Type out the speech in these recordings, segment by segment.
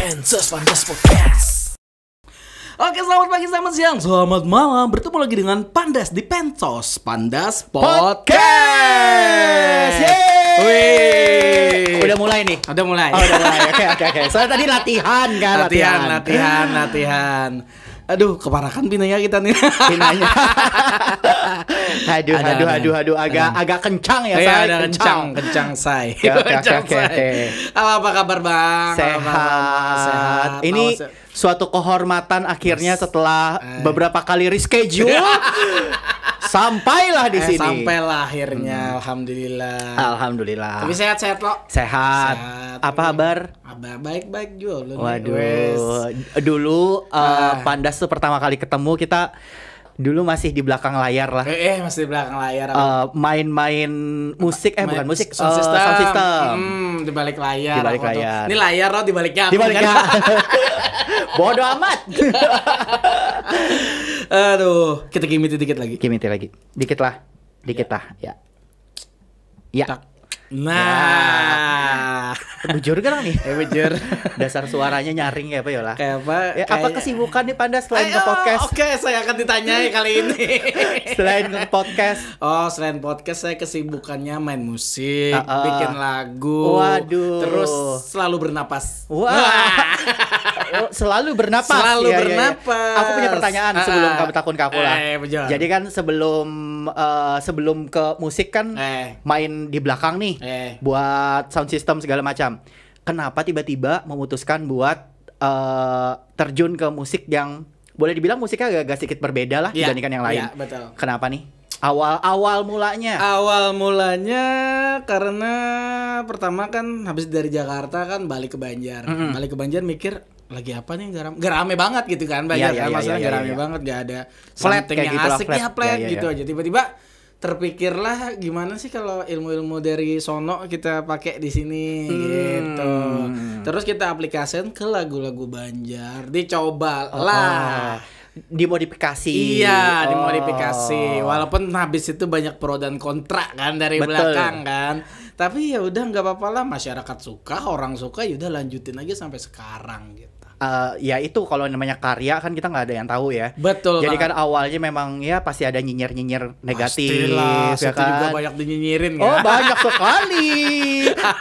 Pansos Podcast. Oke, selamat pagi, selamat siang, selamat malam. Bertemu lagi dengan Pandas di Pansos Podcast. Yeay. Wih. Udah mulai nih. Udah mulai. Oh, udah mulai. Oke. Soalnya tadi latihan kan, latihan. Aduh, keparakan pinanya kita nih. Pinanya. Aduh, agak kencang ya, Saya. Say. Kencang, Say. Oke. Apa kabar, Bang? Sehat. Ini suatu kehormatan akhirnya setelah beberapa kali reschedule. Sampailah di sini. Sampailah akhirnya, alhamdulillah. Tapi sehat-sehat lo. Sehat. Apa kabar? Baik-baik juga. Waduh. Dulu Pandas tuh pertama kali ketemu kita dulu masih di belakang layar lah. Masih di belakang layar. Main musik, bukan musik, sound system. Di balik layar. Di balik layar. Ini layar lo di baliknya. Di baliknya. Bodoh amat. Aduh, kita gimiti dikit lagi. Dikit lah. Ya. Nah, bujur kan nih? bujur. Dasar suaranya nyaring ya, Pak Yola. Kayak apa? Apa kesibukan nih Pandas selain ke podcast? Oke, saya akan ditanyai kali ini. Selain ke podcast. Selain podcast saya kesibukannya main musik, bikin lagu. Waduh. Terus selalu bernapas. Wah. Selalu bernapas. Bernapas. Aku punya pertanyaan sebelum kamu takun ke aku lah. Jadi kan sebelum ke musik kan main di belakang nih. Buat sound system segala macam. Kenapa tiba-tiba memutuskan buat terjun ke musik yang boleh dibilang musiknya agak sedikit berbeda lah dibandingkan yang lain. Iya, betul. Kenapa nih? Awal mulanya karena pertama kan habis dari Jakarta kan balik ke Banjar. Balik ke Banjar mikir lagi apa nih, gak rame banget gitu kan Banjar. Maksudnya gak rame banget, gak ada flat something yang gitu, asik flat gitu aja. Tiba-tiba terpikirlah gimana sih kalau ilmu-ilmu dari sono kita pakai di sini gitu. Terus kita aplikasikan ke lagu-lagu Banjar, dicoba lah. Dimodifikasi. Iya, dimodifikasi. Walaupun habis itu banyak pro dan kontra kan dari belakang kan. Tapi ya udah nggak apa-apa lah, masyarakat suka, orang suka, ya udah lanjutin aja sampai sekarang gitu. Ya itu kalau namanya karya kan kita nggak ada yang tahu ya. Betul. Jadi banget. kan awalnya memang ya pasti ada nyinyir negatif. Pastilah, ya kan. juga banyak dinyinyirin ya. Oh banyak sekali.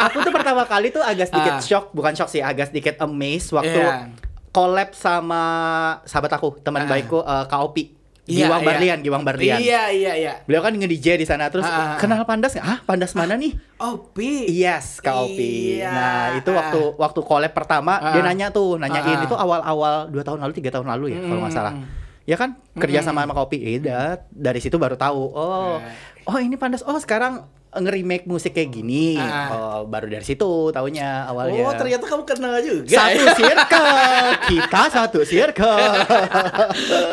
Aku tuh pertama kali tuh agak sedikit shock, bukan shock sih, agak sedikit amazed waktu collab sama sahabat aku, teman baikku, Kak Opi. Giwang Barlian. Iya. Beliau kan nge-DJ di sana, terus kenal Pandas nggak? Pandas mana nih? Opi. Yes, Kak Opi. Iya. Nah, itu waktu collab pertama dia nanyain itu awal-awal 2 tahun lalu, 3 tahun lalu ya kalau nggak salah. Ya kan kerja sama Kak Opi. Dari situ baru tahu. Oh ini Pandas. Oh sekarang nge-remake musik kayak gini. Baru dari situ taunya awalnya. Oh ternyata kamu kenal juga. Kita satu circle.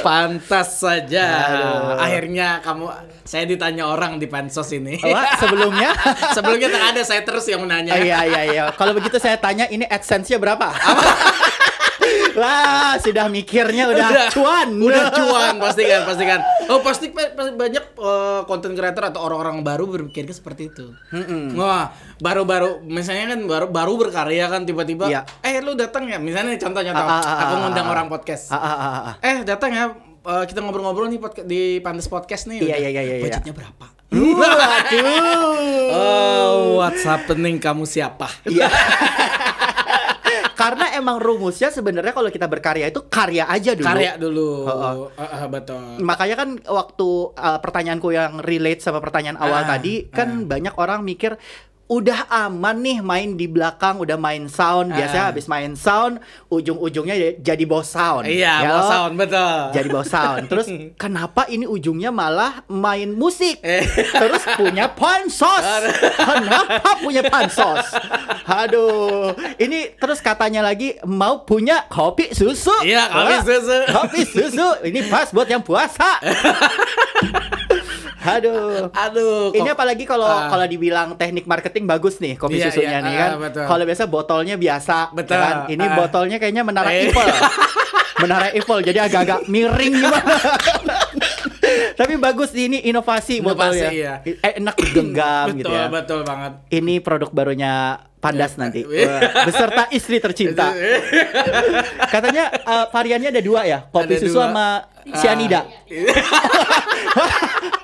Pantas saja. Akhirnya saya ditanya orang di Pansos ini. Sebelumnya tak ada, saya terus yang menanya. Iya. Kalau begitu saya tanya, ini AdSense-nya berapa? Wah, sudah mikirnya udah cuan. Pastikan. Pasti banyak content creator atau orang-orang baru berpikirnya seperti itu. Wah, baru misalnya kan baru berkarya kan tiba-tiba lu datang ya, misalnya contoh aku ngundang orang podcast. Datang ya, kita ngobrol-ngobrol nih di Pandas Podcast nih. Iya. Budgetnya berapa? Waduh. What's happening, kamu siapa? Iya. Karena emang rumusnya sebenarnya kalau kita berkarya itu karya aja dulu. Betul. Makanya kan waktu pertanyaanku yang relate sama pertanyaan awal tadi kan banyak orang mikir udah aman nih main di belakang, udah main sound. Biasanya habis main sound ujung-ujungnya jadi boss sound. Iya, boss sound, betul. Jadi boss sound. Terus kenapa ini ujungnya malah main musik? Terus punya pansos. Kenapa punya pansos? Aduh, ini terus katanya lagi mau punya kopi susu. Iya, kopi susu. Ini pas buat yang puasa. Aduh. Ini apalagi kalau dibilang teknik marketing bagus nih kopi susunya nih kan. Kalau biasa botolnya biasa. Betul. Kan? Ini botolnya kayaknya Menara Eiffel. Menara Eiffel jadi agak-agak miring gimana. Tapi bagus ini inovasi botolnya. Iya. Enak digenggam gitu ya. Betul banget. Ini produk barunya Pandas nanti. Beserta istri tercinta. Katanya variannya ada 2 ya, kopi susu sama cyanida.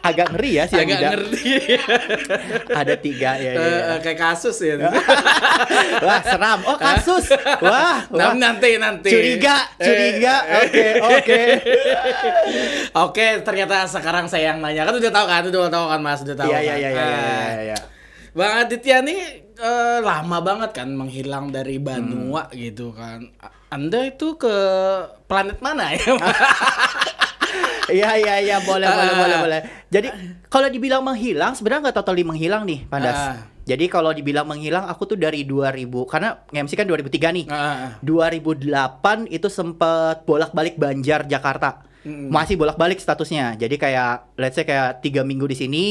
Agak ngeri ya cyanida. Agak ngeri. Ada 3 ya. Kayak kasus ya. Wah, seram. Oh, kasus. Wah. Nanti. Curiga. Oke, ternyata sekarang saya yang nanya. Kan udah tahu kan Mas, udah tahu. Iya. Bang Aditya nih lama banget kan menghilang dari Banua gitu kan. Anda itu ke planet mana ya? Iya, boleh. Jadi kalau dibilang menghilang, sebenarnya nggak totally menghilang nih, Pandas. Jadi kalau dibilang menghilang, aku tuh dari 2000, karena MC kan 2003 nih. 2008 itu sempet bolak-balik Banjar Jakarta. Masih bolak-balik statusnya. Jadi kayak let's say kayak 3 minggu di sini,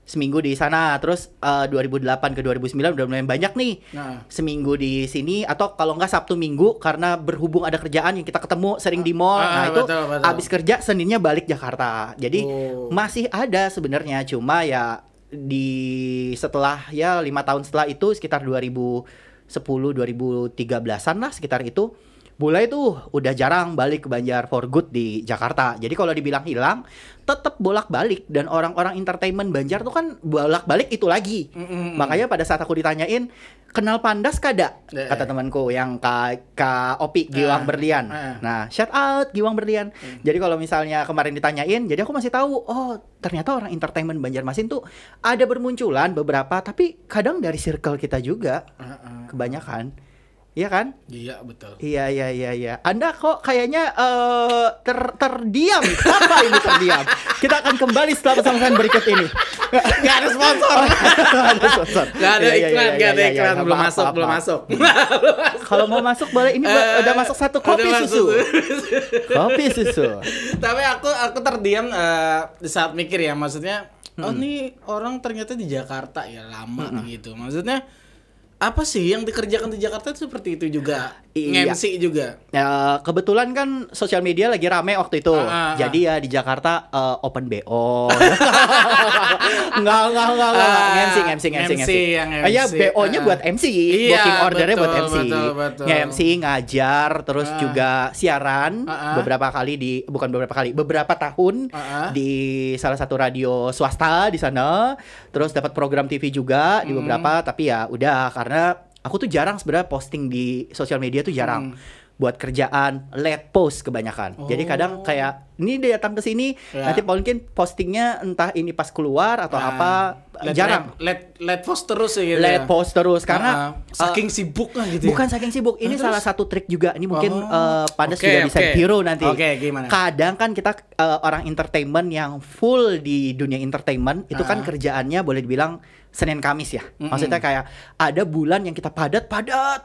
seminggu di sana, terus 2008 ke 2009 udah mulai banyak nih. Seminggu di sini, atau kalau nggak Sabtu Minggu karena berhubung ada kerjaan yang kita ketemu sering di mall. Itu betul. Abis kerja Seninnya balik Jakarta. Jadi masih ada sebenarnya, cuma ya setelah ya 5 tahun setelah itu sekitar 2010 2013-an lah sekitar itu. Mulai tuh udah jarang balik ke Banjar for good di Jakarta. Jadi kalau dibilang hilang, tetap bolak-balik. Dan orang-orang entertainment Banjar tuh kan bolak-balik itu lagi. Makanya pada saat aku ditanyain, kenal Pandas kada? Kata temanku yang Kak Opi, Giwang Berlian. Nah, shout out Giwang Berlian. Jadi kalau misalnya kemarin ditanyain, jadi aku masih tahu, oh ternyata orang entertainment Banjarmasin tuh ada bermunculan beberapa, tapi kadang dari circle kita juga. Kebanyakan. Iya kan? Iya, betul. Iya. Anda kok kayaknya terdiam. Kenapa ini terdiam? Kita akan kembali setelah pesan-pesan berikut ini. Gak ada sponsor. Gak ada iklan. Belum masuk. Kalau mau masuk boleh. Ini udah masuk 1 kopi susu. Kopi susu. Tapi aku terdiam di saat mikir ya. Maksudnya, oh nih orang ternyata di Jakarta ya lama gitu. Maksudnya, apa sih yang dikerjakan di Jakarta itu seperti itu juga? MC juga. Ya, kebetulan kan sosial media lagi rame waktu itu. Jadi ya di Jakarta open BO. Enggak. MC. Ya BO-nya buat MC, booking ordernya buat MC. Betul. MC ngajar, terus juga siaran beberapa tahun di salah satu radio swasta di sana. Terus dapat program TV juga di beberapa, tapi ya udah karena aku tuh jarang sebenarnya posting di sosial media tuh jarang. Buat kerjaan late post kebanyakan. Jadi kadang kayak ini dia datang ke sini, nanti mungkin postingnya entah ini pas keluar atau apa, jarang. Late post terus ya gitu. Late post terus karena saking sibuk lah gitu. Bukan saking sibuk. Ini salah satu trik juga. Ini mungkin Pandas juga bisa tiru nanti. Gimana? Kadang kan kita orang entertainment yang full di dunia entertainment itu kan kerjaannya boleh dibilang Senin Kamis ya. Maksudnya kayak ada bulan yang kita padat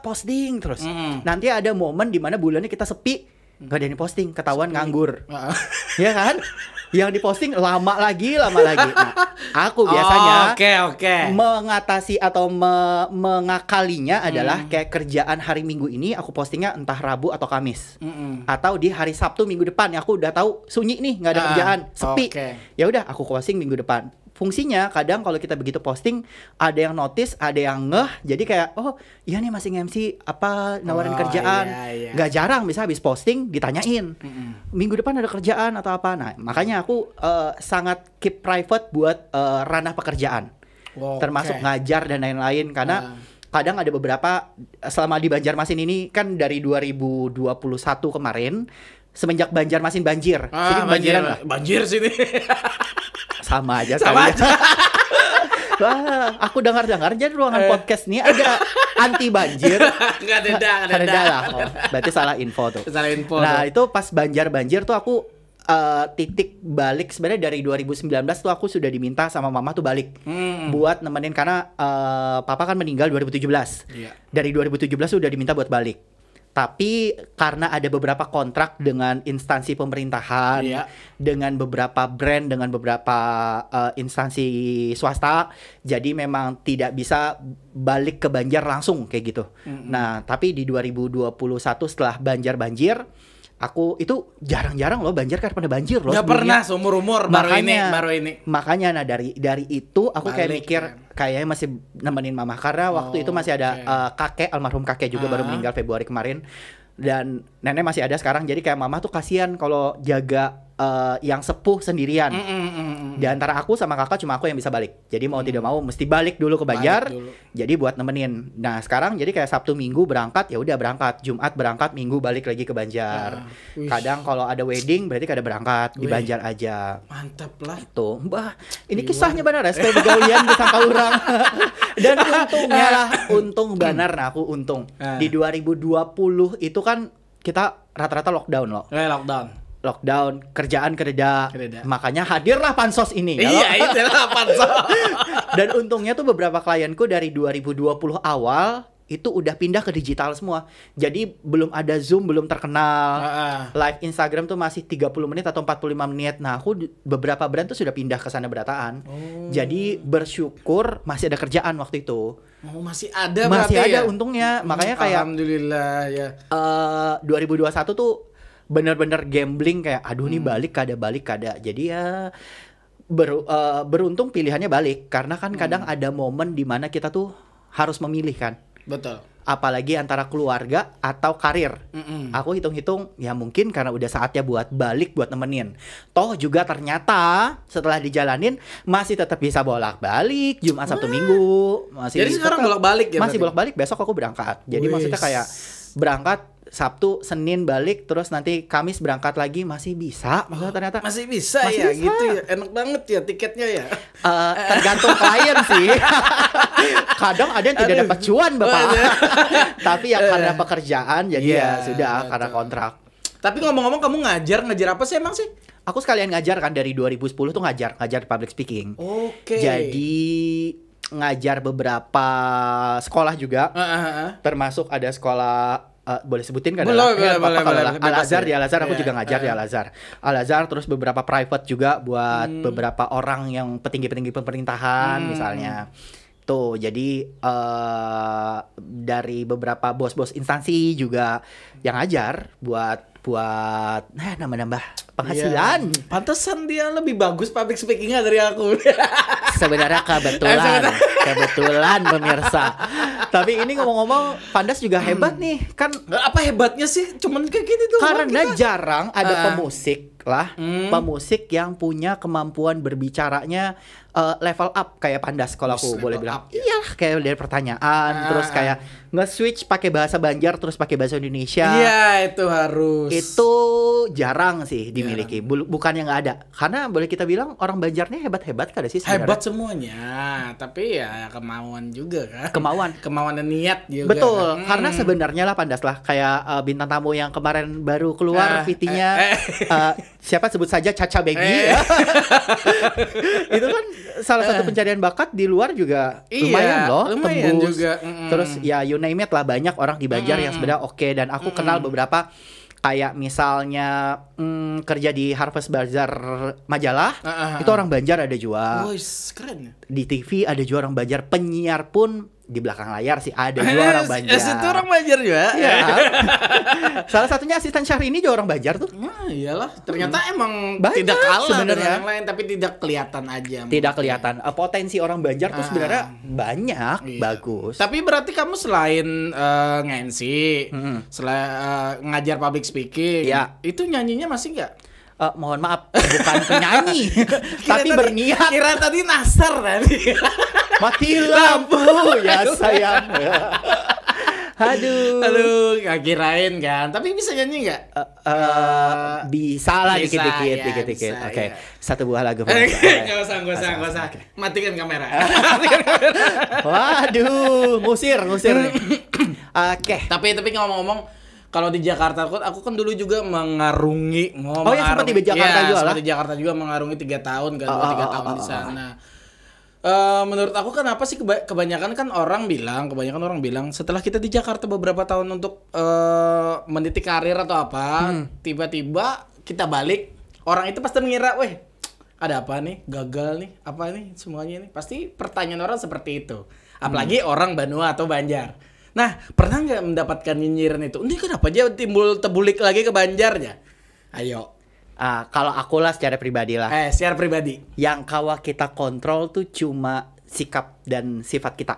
posting terus. Nanti ada momen di mana bulannya kita sepi, gak ada yang posting, ketahuan nganggur. Ya kan? Yang diposting lama lagi. Nah, aku biasanya mengatasi atau mengakalinya adalah kayak kerjaan hari Minggu ini aku postingnya entah Rabu atau Kamis. Atau di hari Sabtu minggu depan aku udah tahu sunyi nih, nggak ada kerjaan, sepi. Ya udah aku posting minggu depan. Fungsinya kadang kalau kita begitu posting ada yang notice, ada yang ngeh, jadi kayak oh iya nih masih MC apa nawarin kerjaan. Gak jarang bisa habis posting ditanyain minggu depan ada kerjaan atau apa. Nah makanya aku sangat keep private buat ranah pekerjaan, termasuk ngajar dan lain-lain karena kadang ada beberapa selama di Banjarmasin ini kan dari 2021 kemarin semenjak Banjarmasin banjir. Sini banjiran lah. Banjir sini. Sama aja. Wah, aku dengar jadi ruangan podcast nih ada anti banjir. Enggak ada lah. Oh, berarti salah info tuh. Nah, itu pas banjir tuh aku titik balik sebenarnya dari 2019 tuh aku sudah diminta sama mama tuh balik buat nemenin karena papa kan meninggal 2017. Dari 2017 sudah diminta buat balik. Tapi karena ada beberapa kontrak dengan instansi pemerintahan, dengan beberapa brand, dengan beberapa instansi swasta, jadi memang tidak bisa balik ke Banjar langsung kayak gitu. Nah, tapi di 2021 setelah Banjar banjir, Aku itu jarang-jarang loh Banjar kan pernah banjir loh. Gak pernah seumur-umur baru ini. Makanya nah dari itu aku kayak mikir kayaknya masih nemenin mama karena waktu itu masih ada kakek, almarhum kakek juga baru meninggal Februari kemarin. Dan nenek masih ada sekarang, jadi kayak mama tuh kasihan kalau jaga yang sepuh sendirian. Di antara aku sama kakak cuma aku yang bisa balik. Jadi mau tidak mau mesti balik dulu ke Banjar. Jadi buat nemenin. Nah sekarang jadi kayak Sabtu Minggu berangkat, ya udah berangkat. Jumat berangkat, Minggu balik lagi ke Banjar. Kadang kalau ada wedding berarti kada berangkat di Banjar aja. Mantap lah. Tuh, Mbah. Ini kisahnya benar ya, supaya begaulian disangka orang. Dan untungnya lah, untung benar nah aku untung. Di 2020 itu kan kita rata-rata lockdown loh. Lockdown, kerjaan kereda. Makanya hadirlah pansos ini. Iya, itulah pansos. Dan untungnya tuh beberapa klienku dari 2020 awal itu udah pindah ke digital semua. Jadi belum ada Zoom, belum terkenal. Live Instagram tuh masih 30 menit atau 45 menit. Nah, aku beberapa brand tuh sudah pindah ke sana berataan. Jadi bersyukur masih ada kerjaan waktu itu. Masih ada untungnya. Makanya kayak alhamdulillah ya. 2021 tuh bener-bener gambling kayak aduh nih balik kada. Jadi ya beruntung pilihannya balik karena kan kadang ada momen di mana kita tuh harus memilih kan. Betul. Apalagi antara keluarga atau karir. Aku hitung-hitung ya mungkin karena udah saatnya buat balik buat nemenin. Toh juga ternyata setelah dijalanin masih tetap bisa bolak-balik Jumat Sabtu Minggu. Jadi sekarang bolak-balik ya? Masih bolak-balik, besok aku berangkat. Jadi maksudnya kayak berangkat Sabtu, Senin balik, terus nanti Kamis berangkat lagi masih bisa. Maksudnya ternyata masih bisa ya, gitu ya. Enak banget ya tiketnya ya. Tergantung klien sih. Kadang ada yang tidak dapat cuan Bapak. Tapi ya karena pekerjaan jadi ya sudah karena kontrak. Tapi ngomong-ngomong kamu ngajar apa sih emang sih? Aku sekalian ngajar kan dari 2010 tuh ngajar public speaking. Jadi ngajar beberapa sekolah juga. Termasuk ada sekolah boleh sebutin kan? Boleh. Al-Azhar, di Al-Azhar aku juga ngajar di Al-Azhar. Al-Azhar terus beberapa private juga buat beberapa orang yang petinggi-petinggi pemerintahan misalnya. Tuh, jadi dari beberapa bos-bos instansi juga yang ngajar buat nambah penghasilan. Pantesan dia lebih bagus public speaking-nya dari aku. Sebenarnya kebetulan pemirsa. Tapi ini ngomong-ngomong, Pandas juga hebat nih. Kan apa hebatnya sih? Cuman kayak gini tuh. Karena jarang ada pemusik yang punya kemampuan berbicaranya level up kayak Pandas kalau aku boleh bilang. Iya, kayak dari pertanyaan terus kayak nge-switch pakai bahasa Banjar terus pakai bahasa Indonesia. Iya, itu harus. Itu jarang sih dimiliki. Bukan yang nggak ada. Karena boleh kita bilang orang Banjarnya hebat-hebat kada sih sebenarnya. Hebat semuanya, tapi ya kemauan juga kan. Kemauan dan niat juga. Betul. Karena sebenarnya lah Pandas lah kayak bintang tamu yang kemarin baru keluar VT-nya siapa sebut saja Caca Begi. Itu kan salah satu pencarian bakat di luar juga lumayan loh, tembus juga. Terus ya you name it lah, banyak orang di Banjar yang sebenarnya oke. Dan aku kenal beberapa kayak misalnya kerja di Harvest Bazaar majalah, itu orang Banjar ada juga. Keren. Di TV ada juga orang Banjar, penyiar pun di belakang layar sih ada juga orang Banjar. Itu orang Banjar juga. Ya. Salah satunya asisten Syahrini juga orang Banjar tuh. Nah, iyalah. Ternyata emang banyak tidak kalah sebenarnya yang lain, tapi tidak kelihatan aja. Tidak kelihatan. Potensi orang Banjar tuh sebenarnya banyak, bagus. Tapi berarti kamu selain nge-MC, selain ngajar public speaking, itu nyanyinya masih nggak? Mohon maaf, bukan penyanyi, tapi berniat. Kira tadi nasar tadi. Mati lampu ya sayang. Aduh, nggak kirain kan. Tapi bisa nyanyi nggak? Bisa lah dikit-dikit. Oke. Satu buah lagu. Nggak usah. Matikan kamera. Waduh, ngusir nih. Oke. Tapi ngomong-ngomong, kalau di Jakarta aku kan dulu juga mengarungi. Sempat di Jakarta juga lah. Sempat di Jakarta juga mengarungi 3 tahun kan, 3 tahun di sana. Menurut aku kenapa sih kebanyakan orang bilang setelah kita di Jakarta beberapa tahun untuk meniti karir atau apa, tiba-tiba kita balik, orang itu pasti mengira, weh ada apa nih, gagal nih, apa nih semuanya ini. Pasti pertanyaan orang seperti itu. Apalagi orang Banua atau Banjar. Nah, pernah nggak mendapatkan nyinyiran itu? Ini kenapa dia timbul tebulik lagi ke Banjarnya? Ayo. Kalau aku lah secara pribadi lah. Secara pribadi. Yang kita kontrol tuh cuma sikap dan sifat kita.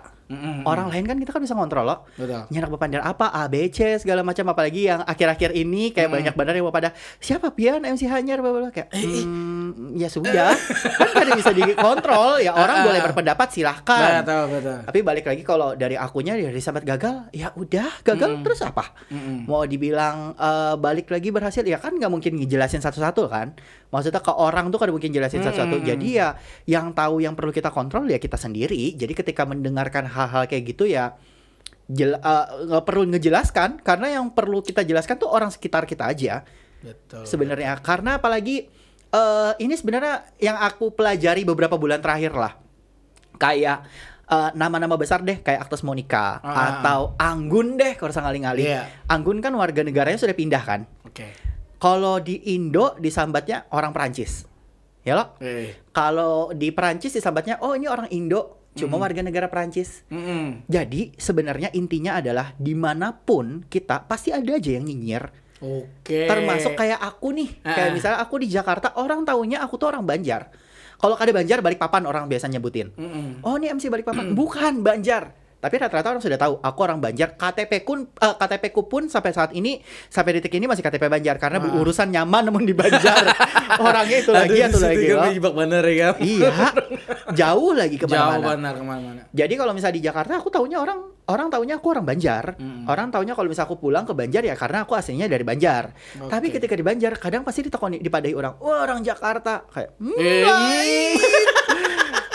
Orang lain kan kita kan bisa kontrol loh. Betul. Nyenak Bandar apa A, B, C segala macam, apalagi yang akhir-akhir ini kayak banyak bandar yang pada siapa Pian MC Hanyar bla kayak ya sudah. Kan gak ada bisa dikontrol ya, orang boleh berpendapat silahkan. Betul. Tapi balik lagi kalau dari akunya dari sampai gagal, ya udah gagal terus apa? Mau dibilang balik lagi berhasil ya kan nggak mungkin ngejelasin satu-satu kan. Maksudnya ke orang tuh kan mungkin jelasin satu-satu. Jadi ya yang tahu yang perlu kita kontrol ya kita sendiri. Jadi ketika mendengarkan hal-hal kayak gitu ya nggak perlu ngejelaskan, karena yang perlu kita jelaskan tuh orang sekitar kita aja. Betul. Sebenarnya karena apalagi ini sebenarnya yang aku pelajari beberapa bulan terakhir lah. Kayak nama-nama besar deh kayak Agnes Monica atau Anggun deh kalau ngali-ngali. Anggun kan warga negaranya sudah pindah kan. Kalau di Indo disambatnya orang Perancis. Ya loh. Kalau di Perancis disambatnya oh ini orang Indo cuma warga negara Perancis. Jadi sebenarnya intinya adalah dimanapun kita pasti ada aja yang nyinyir. Termasuk kayak aku nih. Kayak misalnya aku di Jakarta, orang taunya aku tuh orang Banjar. Kalau ada Banjar Balikpapan orang biasa nyebutin. Oh ini MC Balikpapan. Bukan Banjar. Tapi rata-rata orang sudah tahu aku orang Banjar. KTP-ku pun sampai saat ini, sampai detik ini masih KTP Banjar karena berurusan nyaman namun di Banjar. Orangnya itu lagi atau lagi loh. Iya. Jauh lagi kemana-mana. Jadi kalau misalnya di Jakarta aku taunya orang taunya aku orang Banjar. Orang taunya kalau misalnya aku pulang ke Banjar ya karena aku aslinya dari Banjar. Tapi ketika di Banjar kadang pasti dipadai orang, wah orang Jakarta kayak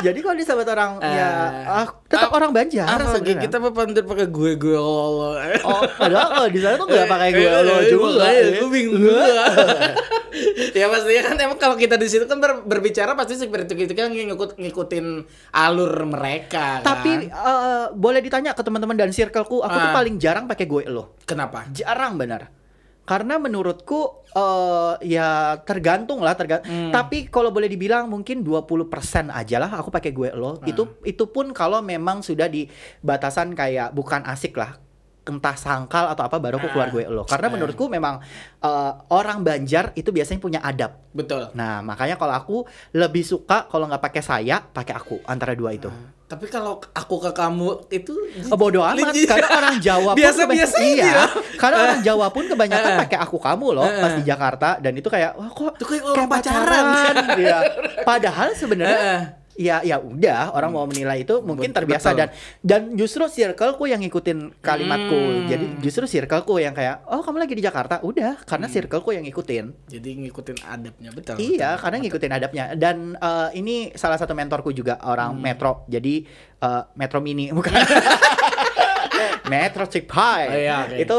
jadi kalau disebut orang tetap orang Banjar. Kita berpandir pakai gue lo. Padahal kalau di sana tuh nggak pakai gue lo juga. Gue bingung juga. Ya pastinya kan emang kalau kita di situ kan berbicara pasti seperti itu kan ngikutin alur mereka. Tapi boleh ditanya ke teman-teman dan circleku, aku tuh paling jarang pakai gue lo. Kenapa? Jarang benar. Karena menurutku ya tergantung. Tapi kalau boleh dibilang mungkin 20% aja lah aku pakai gue lo. Itu pun kalau memang sudah di batasan kayak bukan asik lah. Entah sangkal atau apa baru aku keluar gue lo. Karena menurutku memang orang Banjar itu biasanya punya adab. Betul. Nah makanya kalau aku lebih suka kalau nggak pakai saya, pakai aku, antara dua itu. Tapi kalau aku ke kamu itu bodo amat karena orang Jawa pun biasa iya. Karena orang Jawa pun kebanyakan pakai aku kamu loh pas di Jakarta, dan itu kayak wah kok kayak pacaran. Ya. Padahal sebenarnya ya udah orang mau menilai itu mungkin terbiasa. Dan justru circleku yang ngikutin kalimatku. Jadi justru circleku yang kayak oh kamu lagi di Jakarta, udah karena circleku yang ngikutin. Jadi ngikutin adabnya betul. Iya, karena ngikutin adabnya. Dan ini salah satu mentorku juga orang Metro. Jadi Metro Mini bukan. Metro Chick Pie itu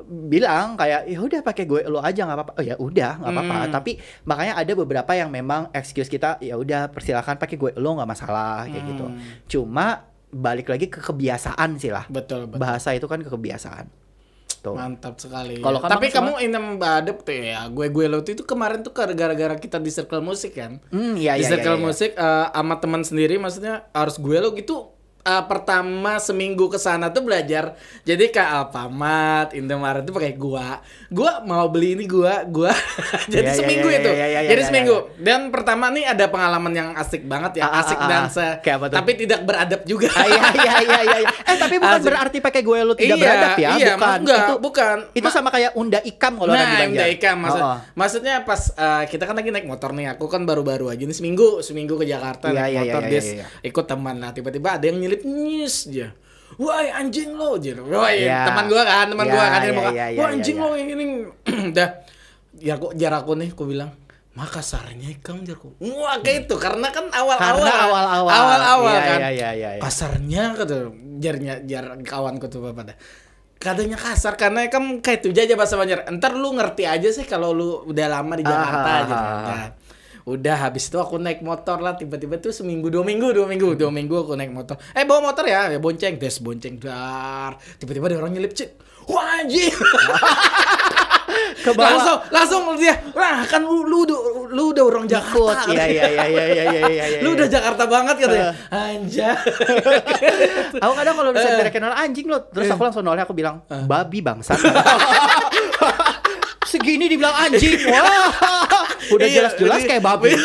bilang kayak ya udah pakai gue lo aja nggak apa-apa. Oh ya udah nggak apa-apa. Tapi makanya ada beberapa yang memang excuse kita ya udah persilakan pakai gue lo nggak masalah kayak gitu. Cuma balik lagi ke kebiasaan sih lah. Betul. Bahasa itu kan ke kebiasaan. Tuh. Mantap sekali. Tapi kamu inem badep tuh ya. Gue lo itu kemarin tuh gara-gara kita di circle musik kan. Di circle musik sama teman sendiri, maksudnya harus gue lo gitu. Pertama seminggu kesana tuh belajar jadi ke Alfamart, Indomaret tuh pakai gua mau beli ini gua jadi seminggu itu jadi seminggu. Dan pertama nih ada pengalaman yang asik banget ya, asik dan tapi tidak beradab juga. Iya. Tapi bukan berarti pakai gue lu tidak beradab ya. Bukan itu sama kayak unda ikam kalau orang di Banjar. Unda ikam maksudnya pas kita kan lagi naik motor nih, aku kan baru-baru aja nih seminggu ke Jakarta naik motor ikut teman. Nah tiba-tiba ada yang nyelip nyis aja. Wah anjing lo aja. Wah teman gua kan wah anjing lo yang ini. Dah ya kok jarakku nih aku bilang Makassarnya kamu jarku. Wah kayak itu karena kan awal-awal kan. Kasarnya kata jar kawanku tuh pada. Katanya kasar karena kan kayak itu aja bahasa Banjar. Entar lu ngerti aja sih kalau lu udah lama di Jakarta aja. Nah, udah habis itu aku naik motor lah, tiba-tiba tuh seminggu dua minggu aku naik motor. Bawa motor ya bonceng dar. Tiba-tiba ada orang nyelip cik. Wah anjing. ke bawah. Langsung dia, wah kan lu udah orang Jakarta. Iya. Lu udah Jakarta banget katanya. Anjay. Aku kadang kalau udah direkin orang anjing lo, terus aku langsung noleh, aku bilang babi bangsat. Segini dibilang anjing. Wah. Udah jelas-jelas kayak babi.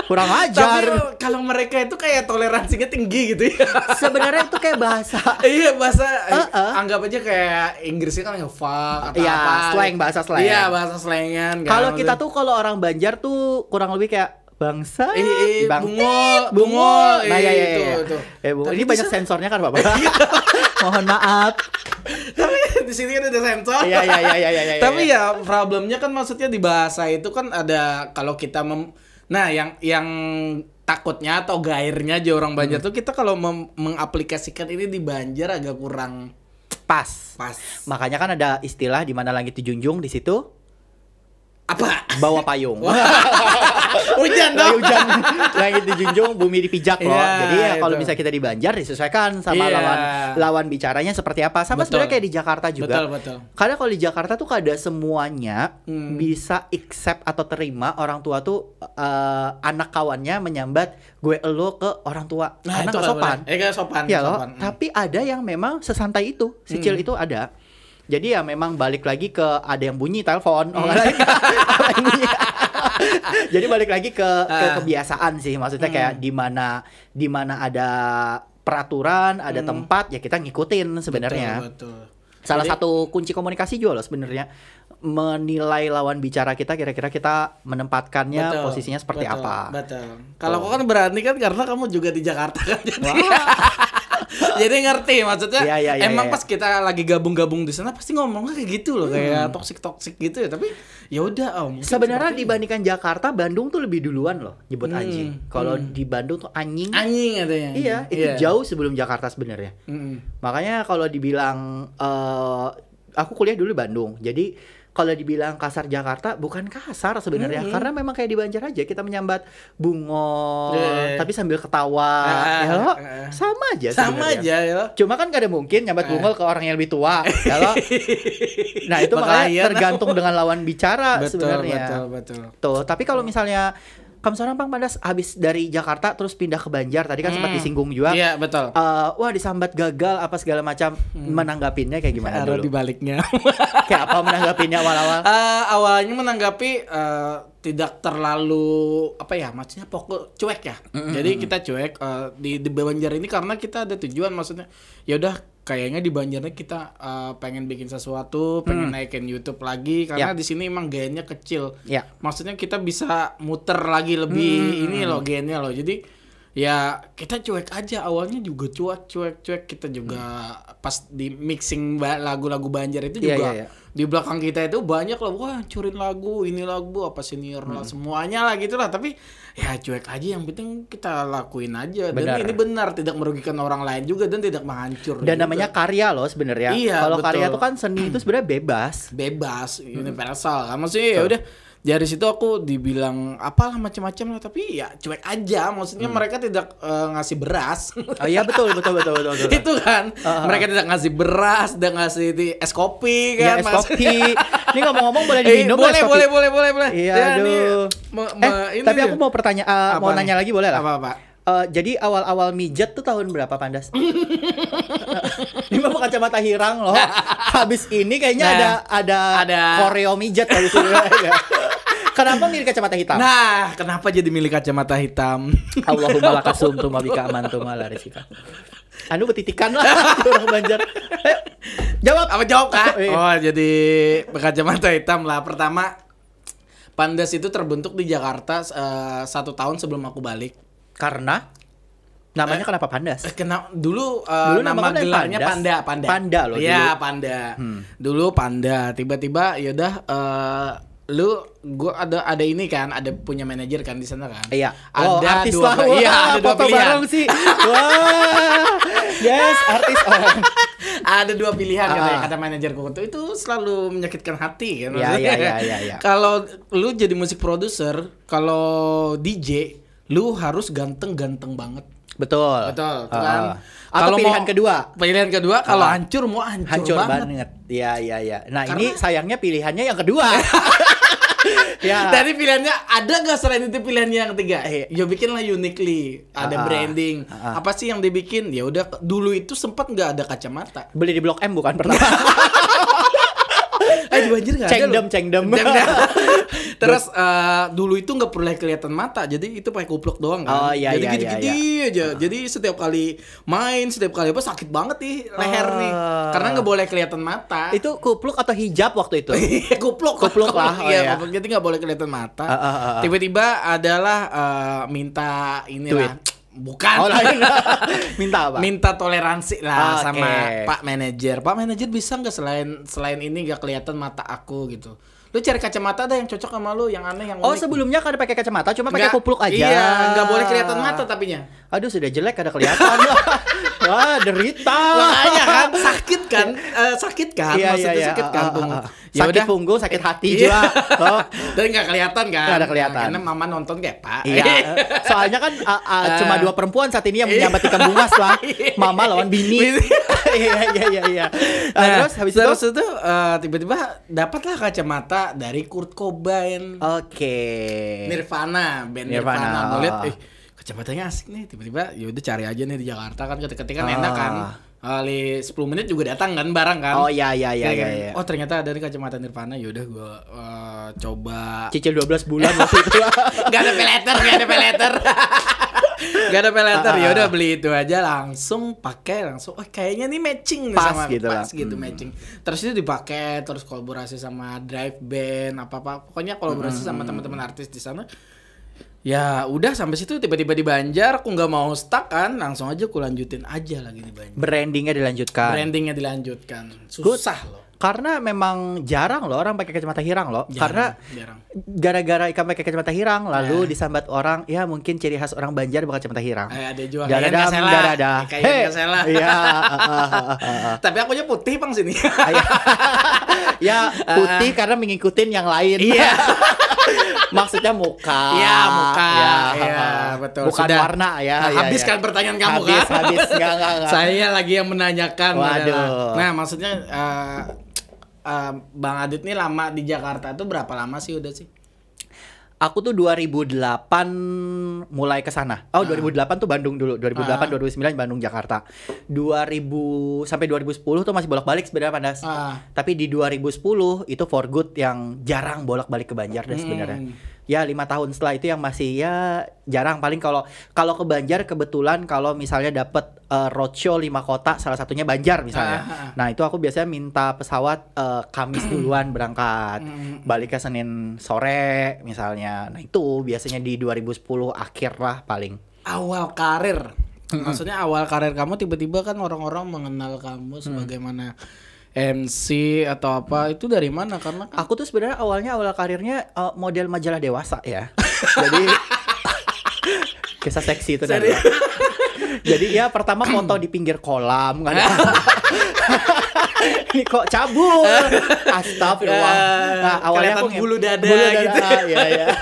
Kurang ajar. Tapi kalau mereka itu kayak toleransinya tinggi gitu ya. Sebenarnya itu kayak bahasa. Iya, bahasa anggap aja kayak Inggrisnya kan fuck atau apa. Bahasa slang. Iya, bahasa slangan. Kalau kita tuh kalau orang Banjar tuh kurang lebih kayak bangsa, bungol. Nah, itu. Ini banyak sensornya kan, Bapak. Mohon maaf. Tapi di sini kan ada sensor. Iya. Tapi ya problemnya kan maksudnya di bahasa itu kan ada kalau kita nah yang takutnya atau gairnya aja orang Banjar tuh kita kalau mengaplikasikan ini di Banjar agak kurang pas. Makanya kan ada istilah di mana langit dijunjung, di situ apa? Bawa payung. Hujan dong. Hujan. Langit dijunjung, bumi dipijak loh. Jadi ya kalau misalnya kita di Banjar disesuaikan sama lawan bicaranya seperti apa. Sama sebenarnya kayak di Jakarta juga. Betul. Karena kalau di Jakarta tuh kada semuanya bisa accept atau terima orang tua tuh anak kawannya menyambat gue elo ke orang tua. Karena nggak sopan. Nggak sopan. Ya loh. Tapi ada yang memang sesantai itu, secil itu ada. Jadi ya memang balik lagi ke ada yang bunyi telepon. Jadi balik lagi ke kebiasaan sih. Maksudnya kayak di mana ada peraturan, ada tempat ya kita ngikutin sebenarnya. Betul. Salah satu kunci komunikasi juga loh sebenarnya, menilai lawan bicara kita, kira-kira kita menempatkannya posisinya seperti apa. Betul. Kalau kau kan berani kan karena kamu juga di Jakarta kan. Jadi ngerti maksudnya. Emang pas kita lagi gabung-gabung di sana pasti ngomongnya kayak gitu loh, kayak toksik gitu ya. Tapi ya udah sebenarnya dibandingkan Jakarta, Bandung tuh lebih duluan loh nyebut anjing. Kalau di Bandung tuh anjing katanya. Iya, itu jauh sebelum Jakarta sebenarnya. Makanya kalau dibilang aku kuliah dulu di Bandung. Jadi kalau dibilang kasar Jakarta, bukan kasar sebenarnya, karena memang kayak di Banjar aja kita menyambat bungol, tapi sambil ketawa, ya lo, sama aja. Ya. Cuma kan gak ada mungkin nyambat bungol ke orang yang lebih tua, ya lo. Nah itu makanya tergantung dengan lawan bicara sebenarnya. Betul. Tuh, tapi kalau misalnya kamu seorang Pang Pandas habis dari Jakarta terus pindah ke Banjar, tadi kan sempat disinggung juga. Iya, betul. Wah, disambat gagal apa segala macam. Menanggapinnya kayak gimana dulu? Di baliknya. Kayak apa menanggapinnya awal-awal? Awalnya menanggapi tidak terlalu maksudnya cuek ya. Jadi kita cuek di Banjar ini karena kita ada tujuan, maksudnya ya udah kayaknya di Banjarnya kita pengen bikin sesuatu, pengen naikin YouTube lagi karena di sini emang gainnya kecil. Maksudnya kita bisa muter lagi lebih ini loh gainnya loh. Jadi ya kita cuek aja, awalnya juga cuek kita juga pas di mixing lagu-lagu Banjar itu juga di belakang kita itu banyak lah, wah curin lagu, ini lagu apa senior lah semuanya lah gitulah, tapi ya cuek aja, yang penting kita lakuin aja. Dan ini benar, tidak merugikan orang lain juga dan tidak menghancur dan juga. Namanya karya loh sebenarnya. Kalau karya itu kan seni itu sebenarnya bebas universal kan, maksudnya ya udah dari situ aku dibilang apalah macam-macam lah, tapi ya cuek aja, maksudnya mereka tidak ngasih beras. Oh iya betul. Itu kan mereka tidak ngasih beras, tidak ngasih es kopi kan. Ya, es kopi. Ini ngomong-ngomong boleh diminum boleh. Iya aduh. Tapi aku mau mau nanya lagi boleh lah? Apa? Jadi awal-awal mijet tuh tahun berapa Pandas? Ini mah kacamata hirang loh. Habis ini kayaknya ada koreo mijet habis ini. Kenapa milih kacamata hitam? Nah, kenapa jadi milih kacamata hitam? Allahumma lakasum tu mabika amantum ala resika. Anu betitikan lah orang Banjar. Jawab. Apa jawab kah? Oh, jadi kacamata hitam lah. Pertama, Pandas itu terbentuk di Jakarta 1 tahun sebelum aku balik. Karena namanya kenapa Pandas? Dulu nama gelarnya Panda. Panda loh. Iya, Panda. Dulu Panda. Tiba-tiba yaudah gua ada ini kan, ada punya manajer kan di sana kan. Iya. Ada artis dua. Iya, ada dua pilihan. Sih. Wah. Yes, artis orang. Ada 2 pilihan kata manajerku itu selalu menyakitkan hati kan. Iya. Kalau lu jadi musik produser, kalau DJ lu harus ganteng banget. Betul. Betul, kan. Atau pilihan kedua. Pilihan kedua kalau hancur mau hancur banget. Iya. Nah, karena ini sayangnya pilihannya yang kedua. Ya. Tadi pilihannya ada nggak selain itu pilihannya yang ketiga? Ya bikinlah uniquely, ada branding. Apa sih yang dibikin? Ya udah, dulu itu sempat nggak ada kacamata. Beli di Blok M bukan pertama. Di Banjir nggak ada. Cengdem. Terus dulu itu nggak perlu kelihatan mata, jadi itu pakai kupluk doang kan. Jadi gini-gini aja. Jadi setiap kali main, setiap kali apa sakit banget nih leher nih, karena nggak boleh kelihatan mata. Itu kupluk atau hijab waktu itu? Kupluk lah. Iya, jadi nggak boleh kelihatan mata. Tiba-tiba adalah minta inilah. Bukan. Minta apa? Minta toleransi lah sama Pak Manajer. Pak Manajer bisa nggak selain ini nggak kelihatan mata aku gitu. Lu cari kacamata ada yang cocok sama lu, yang aneh, yang unik. Sebelumnya kan ada pakai kacamata, cuma pakai kupluk aja. Iya, nggak boleh kelihatan mata tapinya. Aduh, sudah jelek ada kelihatan. Wah, derita. Makanya kan sakit kan? Maksudnya sakit kan? Sakit punggung, sakit hati juga. Dan nggak kelihatan kan? Nggak ada kelihatan. Karena mama nonton kayak Pak. Iya. Soalnya kan cuma 2 perempuan saat ini yang menyambat ikan bungas lah. Mama lawan bini. Iya. Terus habis itu tiba-tiba dapatlah kacamata dari Kurt Cobain. Nirvana, band Nirvana. Gue lihat, kacamatanya asik nih. Tiba-tiba ya udah cari aja nih di Jakarta kan, ketika enak kan. Kali 10 menit juga datang kan barang kan. Iya. Oh, ternyata ada kacamata Nirvana. Ya udah gua coba cicil 12 bulan waktu itu. Gak ada peleter. Ya udah beli itu aja, langsung pakai langsung. Kayaknya nih matching nih pas gitu matching. Terus itu dipakai, terus kolaborasi sama Drive Band apa pokoknya kolaborasi sama teman-teman artis di sana. Ya udah sampai situ, tiba-tiba di Banjar, aku nggak mau stuck kan, langsung aja aku lanjutin aja lagi di Banjar. Brandingnya dilanjutkan. Susah loh. Karena memang jarang loh orang pakai kacamata hirang loh. Karena gara-gara ikan pakai kacamata hirang lalu disambat orang, ya mungkin ciri khas orang Banjar berkacamata hirang. Ada juga kayak nggak salah. Iya. Tapi akunya putih Bang sini. Ya putih karena mengikutin yang lain. Iya. Maksudnya muka. Iya, muka. Iya, betul. Bukan sudah. Warna ya. Habis kan pertanyaan kamu kan? Habis. Enggak. Saya lagi yang menanyakan. Waduh. Nah, maksudnya Bang Adit nih lama di Jakarta tuh berapa lama sih udah sih? Aku tuh 2008 mulai ke sana. 2008 tuh Bandung dulu. 2008 2009 Bandung Jakarta. 2000 sampai 2010 tuh masih bolak-balik sebenarnya Pandas. Tapi di 2010 itu for good yang jarang bolak-balik ke Banjar deh sebenarnya. Ya 5 tahun setelah itu yang masih ya jarang, paling kalau ke Banjar kebetulan kalau misalnya dapat roadshow 5 kota salah satunya Banjar misalnya. Nah, itu aku biasanya minta pesawat Kamis duluan berangkat. Balik ke Senin sore misalnya. Nah, itu biasanya di 2010 akhir lah paling. Awal karir. Maksudnya awal karir kamu tiba-tiba kan orang-orang mengenal kamu sebagaimana MC atau apa, itu dari mana? Karena aku tuh sebenarnya awal karirnya model majalah dewasa ya. Jadi kisah seksi itu dari. Jadi ya pertama foto di pinggir kolam kan. Ini kok cabul. Astagfirullah. Nah, awalnya aku bulu dada gitu. Ya.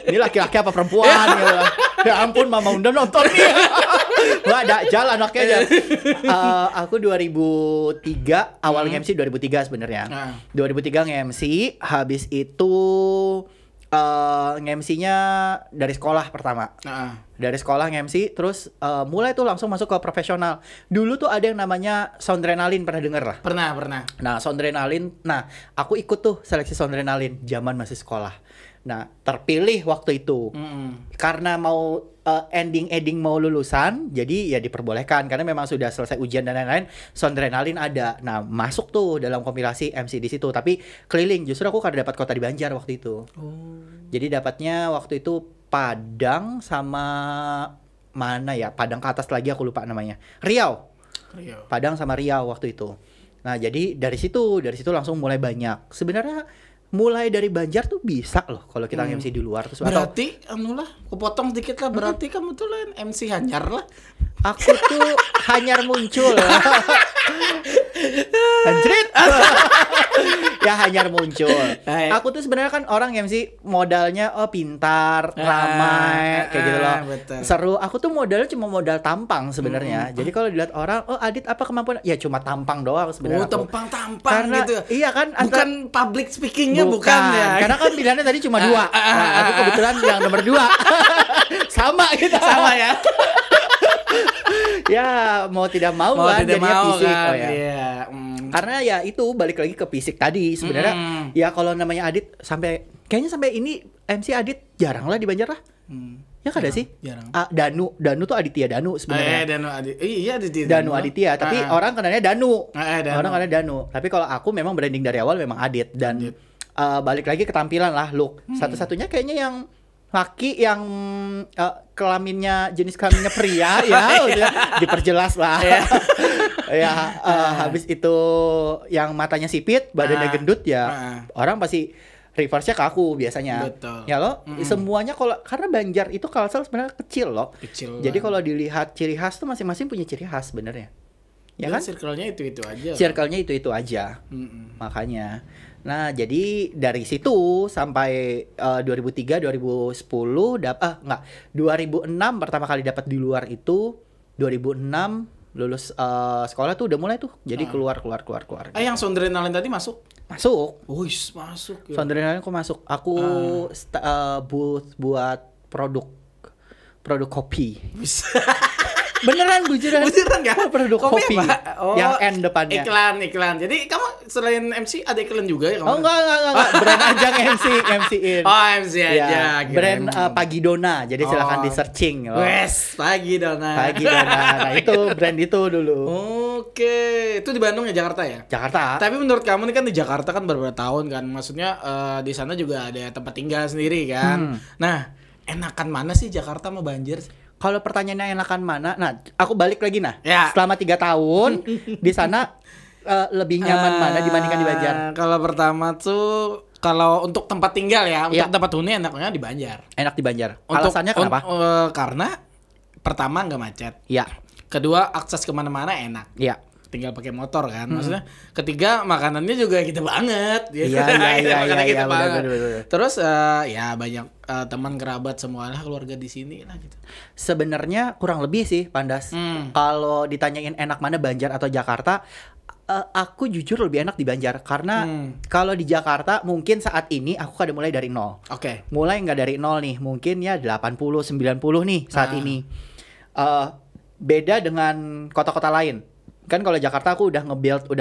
Ini laki-laki apa perempuan gitu. Ya ampun, Mama Unda nonton nih. Wah, jalan anaknya aja. Aku 2003 awal nge-MC 2003 sebenarnya. 2003 nge-MC, habis itu nge-MC-nya dari sekolah pertama. Dari sekolah nge-MC, terus mulai tuh langsung masuk ke profesional. Dulu tuh ada yang namanya Soundrenalin, pernah denger lah? Pernah. Nah, Soundrenalin, aku ikut tuh seleksi Soundrenalin zaman masih sekolah. Nah, terpilih waktu itu. Karena mau ending mau lulusan, jadi ya diperbolehkan karena memang sudah selesai ujian dan lain-lain. Soundrenalin ada. Nah, masuk tuh dalam kompilasi MC di situ, tapi keliling. Justru aku kada dapat kota di Banjar waktu itu. Jadi dapatnya waktu itu Padang sama mana ya? Padang ke atas lagi aku lupa namanya. Riau. Padang sama Riau waktu itu. Nah, jadi dari situ langsung mulai banyak. Sebenarnya mulai dari Banjar tuh bisa loh kalau kita MC di luar terus. Berarti anulah, kepotong dikit lah. Berarti kamu tuh lain MC Hanyar lah. Aku tuh Hanyar muncul. Anjrit. dia hanyar muncul. Aku tuh sebenarnya kan orang yang sih modalnya pintar, ramai kayak gitu loh. Betul. Seru. Aku tuh modalnya cuma modal tampang sebenarnya. Jadi kalau dilihat orang, Adit apa kemampuan? Ya cuma tampang doang sebenarnya. Tampang gitu. Iya kan, bukan public speakingnya bukan ya. Karena kan pilihannya tadi cuma 2. Nah, aku kebetulan yang nomor 2. Sama kita. Sama ya. Ya mau tidak mau kan jadinya fisik kan? Iya. Karena ya itu balik lagi ke fisik tadi sebenarnya. Ya kalau namanya Adit kayaknya sampai ini MC Adit jarang lah di Banjar lah. Ya kan ada sih? Jarang. Danu tuh Aditya Danu sebenarnya. Iya Aditya. Danu Aditya, tapi orang kenalnya Danu. Orang kenalnya Danu. Tapi kalau aku memang branding dari awal memang Adit dan balik lagi ke tampilan lah, look. Satu-satunya kayaknya yang laki yang jenis kelaminnya pria ya udah diperjelas lah. Habis itu yang matanya sipit, badannya gendut ya. Orang pasti reverse-nya ke aku biasanya. Betul. Ya lo, semuanya karena Banjar itu Kalsel sebenarnya kecil loh. Jadi kalau dilihat ciri khas tuh masing-masing punya ciri khas sebenarnya. Ya kan? Circle-nya itu-itu aja. Circle-nya itu-itu aja. Makanya. Nah, jadi dari situ sampai 2003, 2010 2006 pertama kali dapat di luar itu, 2006 lulus sekolah tuh udah mulai tuh. Jadi keluar. Yang Sondrenalin tadi masuk? Masuk. Masuk ya. Sondrenalin aku masuk. Aku booth buat produk kopi. Beneran bujuran gak? Produk kopi yang N depannya. Iklan. Jadi kamu selain MC ada iklan juga ya? Enggak. Brand Ajang MC-in. MC aja. Ya, brand Pagi Dona. Jadi silakan di searching. Pagi Dona. Nah itu brand itu dulu. Oke. Itu di Bandung ya, Jakarta ya? Jakarta. Tapi menurut kamu nih kan di Jakarta kan beberapa tahun kan. Maksudnya di sana juga ada tempat tinggal sendiri kan. Nah, enakan mana sih Jakarta sama Banjar? Kalau pertanyaannya enakan mana? Nah, aku balik lagi Ya. Selama 3 tahun di sana lebih nyaman mana dibandingkan di Banjar? Kalau pertama tuh kalau untuk tempat tinggal ya, untuk tempat huni enaknya di Banjar. Enak di Banjar. Alasannya kenapa? Karena pertama nggak macet. Iya. Kedua akses kemana-mana enak. Iya. Tinggal pakai motor kan. Maksudnya ketiga makanannya juga gitu banget. Iya. Bener. Terus ya banyak teman kerabat semualah keluarga di sini lah gitu. Sebenarnya kurang lebih sih Pandas. Kalau ditanyain enak mana Banjar atau Jakarta, aku jujur lebih enak di Banjar karena kalau di Jakarta mungkin saat ini aku ada mulai dari nol. Oke. Mulai nggak dari nol nih, mungkin ya 80 90 nih saat ini. Beda dengan kota-kota lain. Kan kalau Jakarta aku udah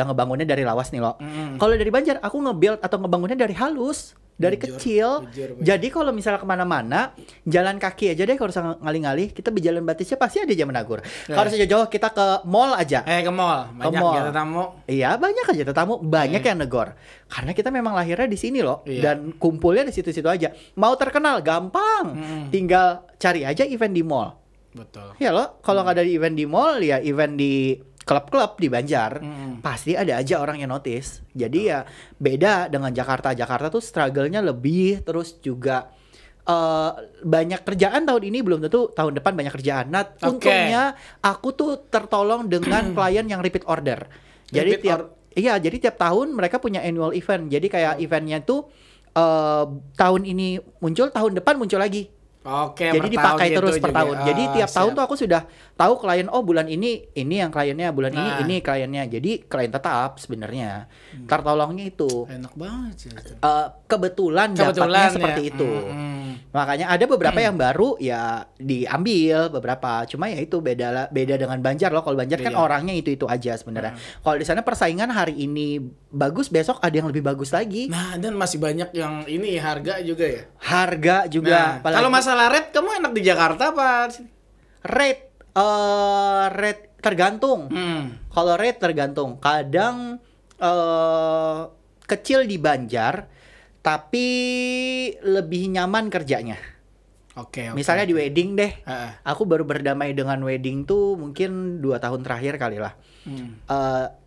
ngebangunnya dari lawas nih loh. Kalau dari Banjar aku nge-build atau ngebangunnya dari halus, dari kecil. Jadi kalau misalnya kemana-mana, jalan kaki aja deh kalau usah ngalih-ngalih, kita berjalan batisnya pasti ada Jaman Nagur. Kalau sejauh-jauh kita ke mall aja. Ke mall, banyak aja tamu. Iya, banyak aja tamu, banyak yang negor. Karena kita memang lahirnya di sini loh, dan kumpulnya di situ-situ aja. Mau terkenal gampang, tinggal cari aja event di mall. Betul. Ya loh, kalau nggak ada event di mall, ya event di klub-klub di Banjar, pasti ada aja orang yang notice. Jadi ya beda dengan Jakarta. Jakarta tuh struggle-nya lebih, terus juga banyak kerjaan tahun ini, belum tentu tahun depan banyak kerjaan. Nah, untungnya aku tuh tertolong dengan klien yang repeat order. Jadi tiap tahun mereka punya annual event. Jadi kayak eventnya tuh tahun ini muncul, tahun depan muncul lagi. Oke, jadi dipakai gitu terus per juga. tahun. Jadi tiap tahun tuh aku sudah tahu klien, bulan ini yang kliennya, bulan ini kliennya. Jadi klien tetap sebenarnya. Tertolongnya itu. Enak banget sih. Kebetulan dapatnya seperti itu. Makanya ada beberapa yang baru ya diambil beberapa. Cuma ya itu beda dengan Banjar loh. Kalau Banjar kan orangnya itu aja sebenarnya. Kalau di sana persaingan hari ini bagus, besok ada yang lebih bagus lagi. Nah, dan masih banyak yang ini harga juga ya. Harga juga. Nah, kalau masalah rate kamu enak di Jakarta apa? Rate tergantung. Kalau rate tergantung. Kadang kecil di Banjar, tapi lebih nyaman kerjanya. Oke. Misalnya di wedding deh. Aku baru berdamai dengan wedding tuh mungkin 2 tahun terakhir kali lah.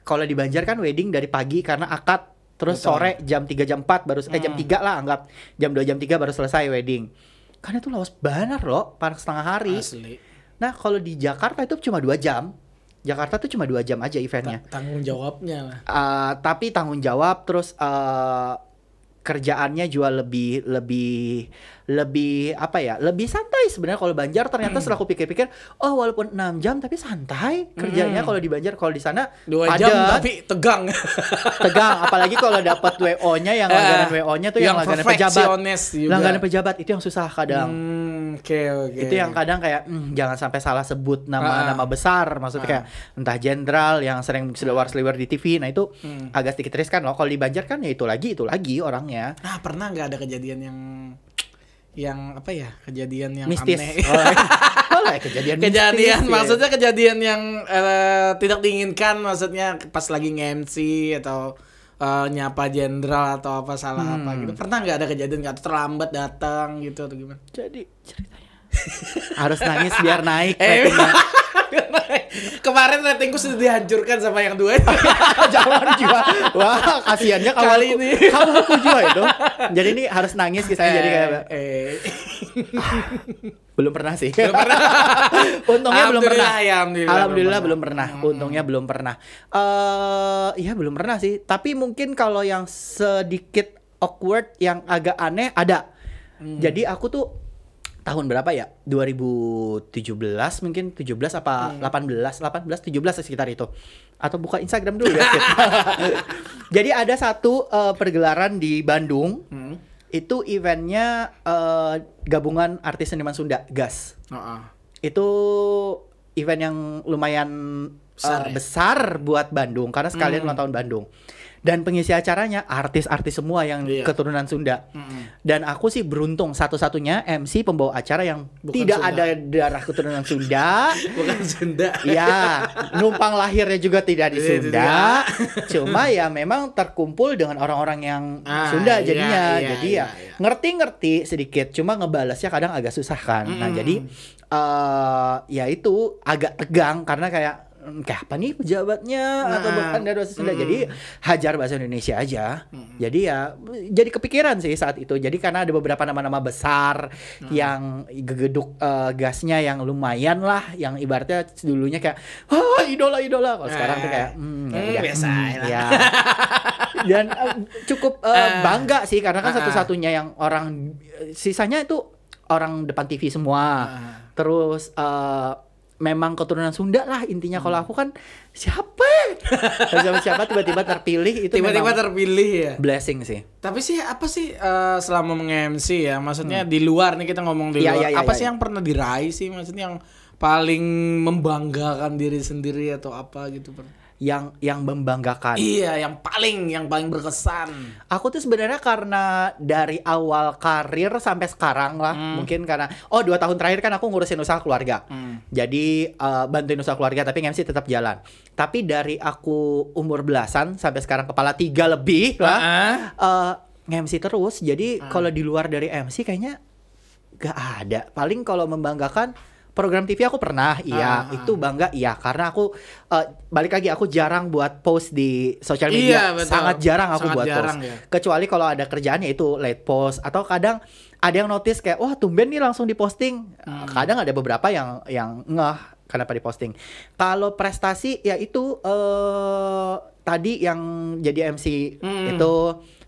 Kalau di Banjar kan wedding dari pagi karena akad, terus sore jam 3 jam 4 baru jam 3 lah anggap. Jam 2 jam 3 baru selesai wedding. Karena itu lawas banar loh, panas setengah hari. Asli. Nah, kalau di Jakarta itu cuma 2 jam. Jakarta tuh cuma 2 jam aja eventnya. Tanggung jawabnya lah. Tapi tanggung jawab terus kerjaannya juga lebih apa ya? Lebih santai sebenarnya kalau Banjar. Ternyata setelah aku pikir-pikir, oh walaupun 6 jam tapi santai kerjanya kalau di Banjar. Kalau di sana 2 jam tapi tegang. Tegang, apalagi kalau dapat WO-nya yang langganan WO-nya tuh yang langganan pejabat. Langganan pejabat itu yang susah kadang. Okay. Itu yang kadang kayak jangan sampai salah sebut nama besar, maksudnya kayak entah jenderal yang sering seliwer di TV. Nah itu agak sedikit riskan loh. Kalau di Banjar kan ya itu lagi orangnya. Pernah nggak ada kejadian yang apa ya? Kejadian yang mistis. Aneh. Kejadian mistis, maksudnya kejadian yang tidak diinginkan, maksudnya pas lagi nge-MC atau nyapa jenderal atau apa salah apa gitu. Pernah nggak ada kejadian nggak terlambat datang gitu atau gimana? Jadi ceritanya harus nangis biar naik. Kemarin ratingku sudah dihancurkan sama yang 2. Jangan juga. Wah, kasihannya kali ini. Kamu juga itu. Jadi ini harus nangis kisahnya jadi kayak belum pernah sih. Untungnya belum pernah. Alhamdulillah belum pernah. Untungnya belum pernah. Iya belum pernah sih. Tapi mungkin kalau yang sedikit awkward yang agak aneh ada. Jadi aku tuh tahun berapa ya? 2017 mungkin 17 apa 18 17 sekitar itu. Atau buka Instagram dulu ya. Jadi ada satu pergelaran di Bandung. Itu eventnya gabungan artis seniman Sunda, GAS. Itu event yang lumayan besar buat Bandung karena sekalian ulang tahun Bandung. Dan pengisi acaranya artis-artis semua yang keturunan Sunda. Dan aku sih beruntung satu-satunya MC pembawa acara yang tidak ada darah keturunan Sunda. Bukan Sunda. Ya, numpang lahirnya juga tidak di Sunda. Cuma ya memang terkumpul dengan orang-orang yang Sunda jadinya. Jadi ya ngerti-ngerti sedikit. Cuma ngebalasnya kadang agak susah kan. Nah jadi ya itu agak tegang karena kayak apa nih pejabatnya atau bukan dari bahasa Sunda. Jadi hajar bahasa Indonesia aja. Jadi ya jadi kepikiran sih saat itu. Jadi karena ada beberapa nama-nama besar yang gegeduk gasnya yang lumayan lah, yang ibaratnya dulunya kayak idola. Kalau sekarang tuh kayak biasa ya. Dan cukup bangga sih karena kan satu-satunya yang orang sisanya itu orang depan TV semua. Terus memang keturunan Sunda lah intinya. Kalau aku kan siapa tiba-tiba terpilih itu terpilih ya. Blessing sih. Tapi sih apa sih selama meng-MC ya, maksudnya di luar nih kita ngomong di luar. Apa sih yang pernah diraih sih, maksudnya yang paling membanggakan diri sendiri atau apa gitu? Yang membanggakan. Iya, yang paling berkesan. Aku tuh sebenarnya karena dari awal karir sampai sekarang lah, mungkin karena 2 tahun terakhir kan aku ngurusin usaha keluarga. Jadi bantuin usaha keluarga tapi MC tetap jalan. Tapi dari aku umur belasan sampai sekarang kepala 3 lebih lah, MC terus. Jadi kalau di luar dari MC kayaknya gak ada. Paling kalau membanggakan program TV aku pernah, itu bangga, karena aku balik lagi aku jarang buat post di sosial media, sangat jarang aku buat post. Kecuali kalau ada kerjaannya itu late post atau kadang ada yang notice kayak wah tumben nih langsung diposting. Kadang ada beberapa yang ngeh kenapa diposting. Kalau prestasi ya itu tadi yang jadi MC itu,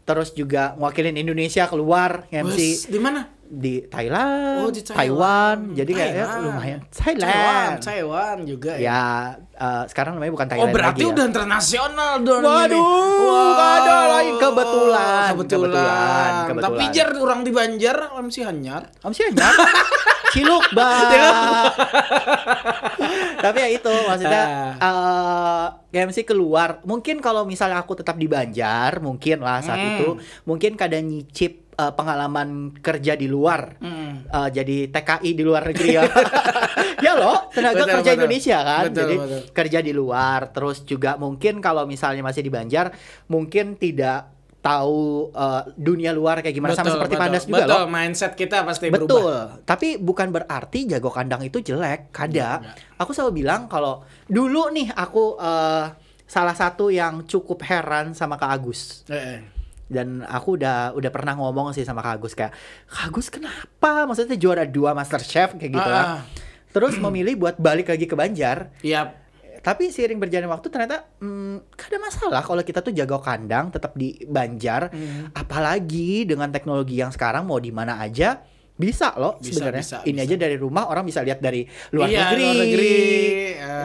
terus juga mewakilin Indonesia keluar MC. Di mana? Di Thailand, Taiwan. Jadi kayak lumayan. Taiwan juga ya. Ya sekarang namanya bukan Thailand lagi. Berarti udah internasional dong. Waduh, ada lain kebetulan. Tapi jar orang di Banjar MC Hanyar. Ciluk Tapi ya itu maksudnya MC keluar. Mungkin kalau misalnya aku tetap di Banjar, mungkin lah saat itu mungkin kadang nyicip pengalaman kerja di luar, jadi TKI di luar negeri ya. Ya loh, tenaga kerja Indonesia kan. Jadi kerja di luar. Terus juga mungkin kalau misalnya masih di Banjar, mungkin tidak tahu dunia luar kayak gimana. Sama seperti Pandas juga loh. Mindset kita pasti berubah. Tapi bukan berarti jago kandang itu jelek. Aku selalu bilang kalau dulu nih aku salah satu yang cukup heran sama Kak Agus. Dan aku udah pernah ngomong sih sama Kak Agus kayak, Kak Agus kenapa? Maksudnya juara 2 MasterChef kayak gitu lah. Terus memilih buat balik lagi ke Banjar. Tapi seiring berjalannya waktu ternyata gak ada masalah kalau kita tuh jaga kandang tetap di Banjar. Apalagi dengan teknologi yang sekarang mau di mana aja bisa loh sebenarnya. Ini bisa aja dari rumah orang bisa lihat dari luar negeri,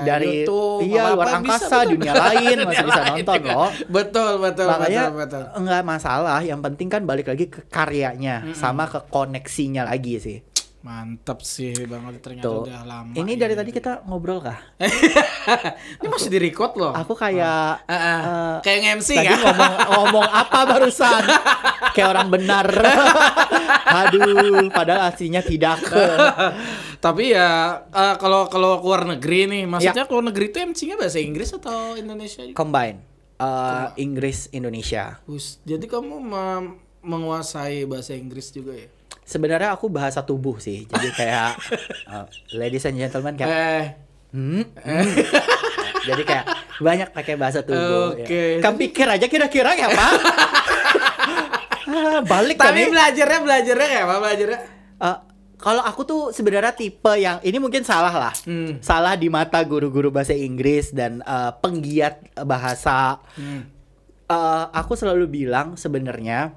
dari YouTube, luar angkasa, bisa, dunia lain masih bisa nonton loh. Betul. Makanya betul. Enggak masalah. Yang penting kan balik lagi ke karyanya sama ke koneksinya lagi sih. Mantap sih Bang Odi, ternyata udah lama. Ini dari tadi kita ngobrol kah? Ini masih di record loh. Aku kayak kayak MC tadi kan? ngomong apa barusan? Kayak orang benar. Aduh, padahal aslinya tidak. Tapi ya kalau keluar negeri nih, maksudnya keluar negeri itu MC-nya bahasa Inggris atau Indonesia? Combine. Inggris Indonesia. Jadi kamu menguasai bahasa Inggris juga ya? Sebenarnya aku bahasa tubuh sih, jadi kayak ladies and gentlemen kayak jadi kayak banyak pakai bahasa tubuh. Okay. Ya. Kamu pikir aja kira-kira ya Pak? Balik. Tapi belajarnya ya Pak, belajarnya? Kalau aku tuh sebenarnya tipe yang ini mungkin salah lah, salah di mata guru-guru bahasa Inggris dan penggiat bahasa. Aku selalu bilang sebenarnya.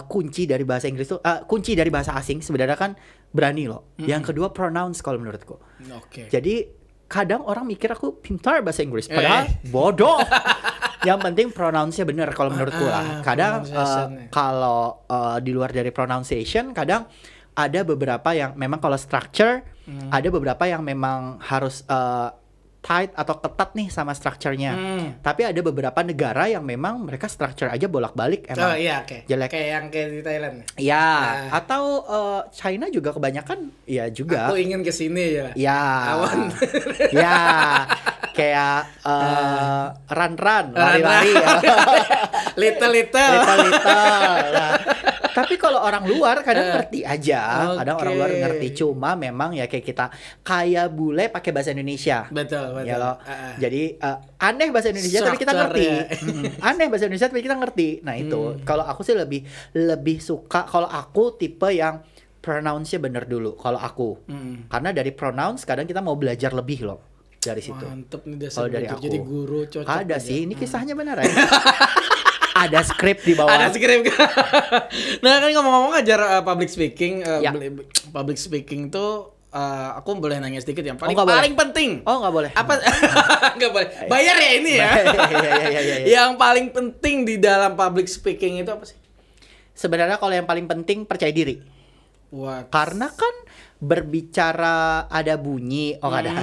Kunci dari bahasa Inggris tuh kunci dari bahasa asing sebenarnya kan berani loh. Yang kedua pronounce kalau menurutku. Jadi kadang orang mikir aku pintar bahasa Inggris padahal bodoh. Yang penting pronounce-nya bener kalau menurutku lah. Kadang kalau di luar dari pronunciation kadang ada beberapa yang memang kalau structure ada beberapa yang memang harus tight atau ketat nih sama structure-nya. Tapi ada beberapa negara yang memang mereka structure aja bolak-balik emang jelek. Kayak yang kayak di Thailand. Ya, atau China juga kebanyakan ya juga. Aku ingin ke sini ya. Ya. Awan. Ya. Kayak run lari-lari. Little. Nah, tapi kalau orang luar kadang ngerti aja, kadang orang luar ngerti, cuma memang ya kayak kita kayak bule pakai bahasa Indonesia. Betul. Ya loh. Jadi aneh bahasa Indonesia tapi kita ngerti. Aneh bahasa Indonesia tapi kita ngerti. Nah, itu. Kalau aku sih lebih suka kalau aku tipe yang pronounce-nya bener dulu kalau aku. Karena dari pronounce kadang kita mau belajar lebih loh dari situ. Mantep nih dasar dari aku. Jadi guru cocok. Ada sih, ini kisahnya benar ya. Ada skrip di bawah. Ada skrip. Nah kan ngomong-ngomong ajar public speaking, public speaking tuh aku boleh nanya sedikit yang paling penting. Oh nggak boleh. Apa? Nggak boleh. Bayar ya ini ya. Iya. Yang paling penting di dalam public speaking itu apa sih? Sebenarnya kalau yang paling penting percaya diri. Karena kan berbicara ada bunyi, ada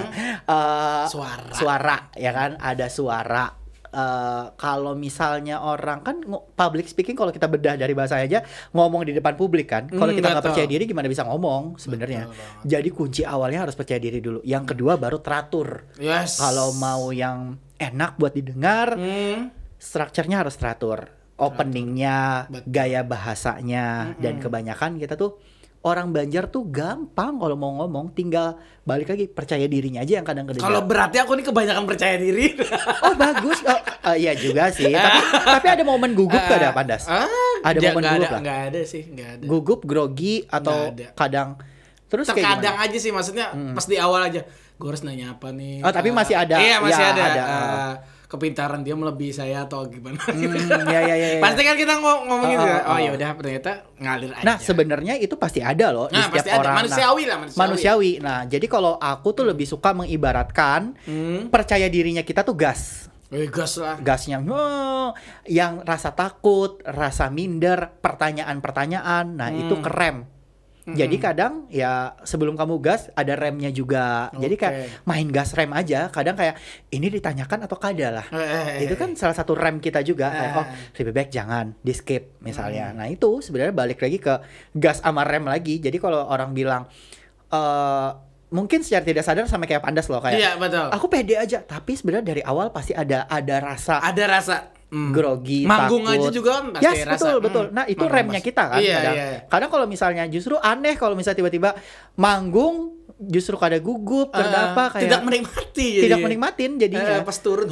suara, ya kan, ada suara. Kalau misalnya orang kan public speaking kalau kita bedah dari bahasa aja ngomong di depan publik kan. Kalau kita nggak percaya diri gimana bisa ngomong sebenarnya. Jadi kunci awalnya harus percaya diri dulu. Yang kedua baru teratur. Kalau mau yang enak buat didengar, strukturnya harus teratur. Openingnya, gaya bahasanya, dan kebanyakan kita tuh orang Banjar tuh gampang kalau mau ngomong, tinggal balik lagi percaya dirinya aja yang kadang kedengar. Kalau berarti aku nih kebanyakan percaya diri. Oh bagus, iya juga sih. Tapi ada momen gugup gak ada Pandas? Ada momen gugup lah? Nggak ada sih, nggak ada. Gugup, grogi atau kadang terus kayak terkadang aja sih, maksudnya pas di awal aja. Gue harus nanya apa nih? Oh tapi masih ada. Iya masih ada. Kepintaran dia melebihi saya atau gimana gitu. Ya. Pasti kan kita ngomongin oh ya udah ternyata ngalir aja. Nah, sebenarnya itu pasti ada loh di setiap pasti ada. orang. Manusiawi. Nah, jadi kalau aku tuh lebih suka mengibaratkan percaya dirinya kita tuh gas. Gas lah. Gasnya yang rasa takut, rasa minder, pertanyaan-pertanyaan. Nah, itu kerem. Jadi kadang ya sebelum kamu gas ada remnya juga. Jadi kayak main gas rem aja. Kadang kayak ini ditanyakan atau kada lah. Itu kan salah satu rem kita juga. Kayak lebih baik jangan di skip misalnya. Nah itu sebenarnya balik lagi ke gas sama rem lagi. Jadi kalau orang bilang mungkin secara tidak sadar sama kayak Pandas loh kayak. Iya betul. Aku pede aja. Tapi sebenarnya dari awal pasti ada rasa. Ada rasa. Grogi, manggung takut. aja juga kan pasti rasa. Betul. Nah itu remnya kita kan. Iya. Kadang kalau misalnya justru aneh kalau misalnya tiba-tiba manggung justru kada gugup, kenapa kayak tidak menikmati. Tidak menikmatin jadinya. Pas turun.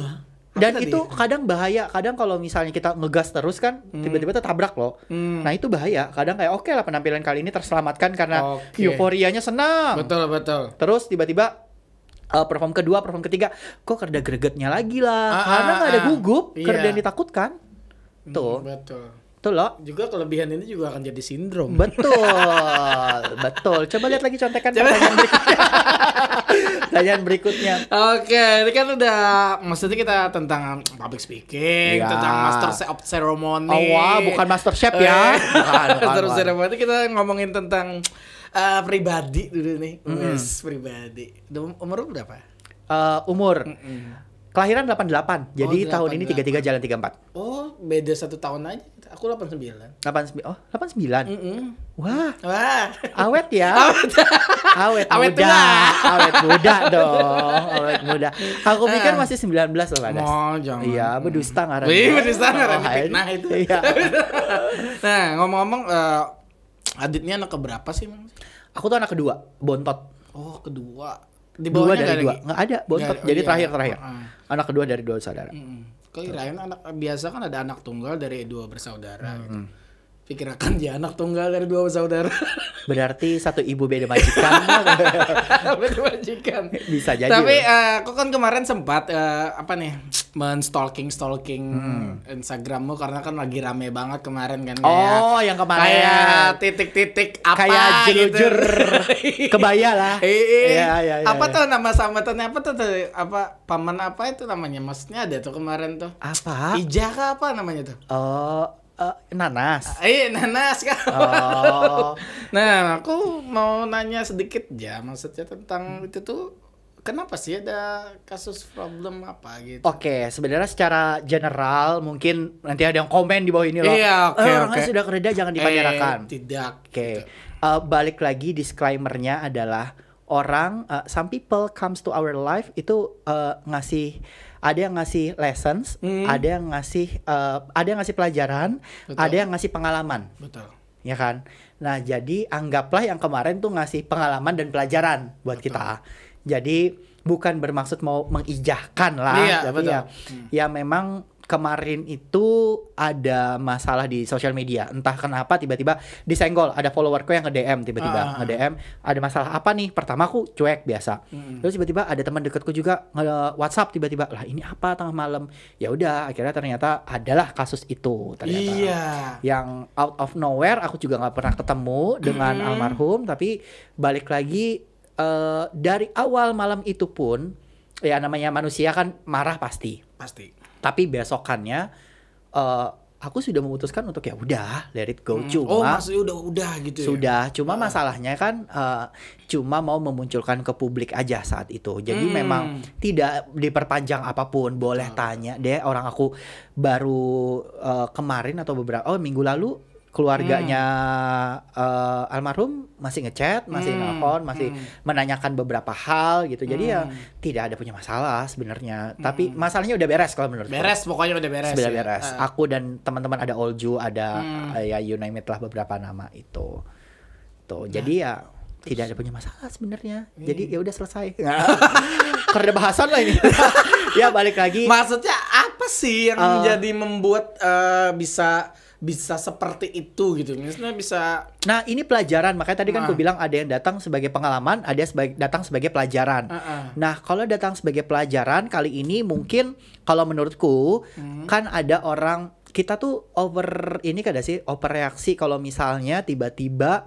Dan itu kadang bahaya. Kadang kalau misalnya kita ngegas terus kan tiba-tiba tertabrak loh. Nah itu bahaya. Kadang kayak oke lah penampilan kali ini terselamatkan karena euforianya senang. Betul. Terus tiba-tiba perform kedua, perform ketiga, kok kerja gregetnya lagi lah, karena nggak ada gugup, kerja yang ditakutkan. Tuh. Betul. Tuh loh. Juga kelebihan ini juga akan jadi sindrom. Betul. Coba lihat lagi contekan pertanyaan berikutnya. Oke, ini kan udah maksudnya kita tentang public speaking, tentang master of ceremony. Oh, wah, bukan master chef ya. Master of ceremony, kita ngomongin tentang pribadi dulu nih. Pribadi. Umur berapa? Umur. Kelahiran 88. Jadi tahun ini 33 jalan 34. Oh, beda 1 tahun aja. Aku 89. 89. Oh, 89. Wah. Awet ya. Awet muda. Awet muda dong. Awet muda. Aku pikir masih 19 loh, Mas. Oh, jangan. Iya, berdusta ngaran. Berdusta ngaran. Nah, itu. Iya. Nah, ngomong-ngomong Aditnya anak keberapa sih, Mang? Aku tuh anak kedua, bontot. Oh, kedua. Di bawahnya dari dua. Nggak ada, bontot. Jadi terakhir. Anak kedua dari 2 saudara. Kirain anak biasa kan ada anak tunggal dari 2 bersaudara gitu. Pikirkan dia anak tunggal dari 2 bersaudara. Berarti satu ibu beda majikan. Beda majikan. Bisa jadi. Tapi aku kan kemarin sempat men-stalking Instagrammu karena kan lagi rame banget kemarin kan. Oh, yang kemarin. Kayak titik-titik apa kayak jujur kebaya lah. Iya. Apa tuh nama sambatannya apa tuh? Apa paman apa itu namanya? Maksudnya ada tuh kemarin tuh. Apa? Ijah apa namanya tuh? Nanas. Nanas kan. Oh. Nah, aku mau nanya sedikit ya, maksudnya tentang itu tuh kenapa sih ada kasus problem apa gitu? Oke, sebenarnya secara general mungkin nanti ada yang komen di bawah ini loh. Iya, orangnya sudah kerja jangan dipanjarakan. Tidak. Oke. Gitu. Balik lagi disclaimer-nya adalah orang some people comes to our life itu ada yang ngasih lessons, ada yang ngasih pelajaran, betul. Ada yang ngasih pengalaman. Betul. Ya kan? Nah, jadi anggaplah yang kemarin tuh ngasih pengalaman dan pelajaran buat betul. Kita. Jadi bukan bermaksud mau mengijahkan lah, tapi ya memang kemarin itu ada masalah di sosial media. Entah kenapa tiba-tiba disenggol. Ada followerku yang nge-DM tiba-tiba. Nge-DM, ada masalah apa nih? Pertama aku cuek biasa. Terus tiba-tiba ada teman dekatku juga nge-WhatsApp tiba-tiba. Lah ini apa tengah malam? Ya udah, akhirnya ternyata adalah kasus itu ternyata. Iya. Yang out of nowhere aku juga nggak pernah ketemu dengan almarhum, tapi balik lagi dari awal malam itu pun ya namanya manusia kan marah pasti. Tapi besokannya aku sudah memutuskan untuk ya udah let it go. Cuma maksudnya udah gitu ya. Sudah, cuma masalahnya kan cuma mau memunculkan ke publik aja saat itu. Jadi memang tidak diperpanjang apapun. Boleh tanya deh, orang aku baru kemarin atau minggu lalu keluarganya almarhum masih ngechat, masih nelfon, masih menanyakan beberapa hal gitu. Jadi ya tidak ada punya masalah sebenarnya. Tapi masalahnya udah beres kalau menurut pokoknya udah beres. Sudah beres. Aku dan teman-teman ada Olju, ada ya you name it lah beberapa nama itu. Tuh, jadi ya tidak ada punya masalah sebenarnya. Jadi ya udah selesai. Karena bahasan lah ini. Ya balik lagi. Maksudnya apa sih yang jadi membuat bisa seperti itu gitu, misalnya bisa. Nah ini pelajaran, makanya tadi kan aku bilang ada yang datang sebagai pengalaman, ada datang sebagai pelajaran. Nah kalau datang sebagai pelajaran kali ini mungkin kalau menurutku kan ada orang kita tuh overreaksi kalau misalnya tiba-tiba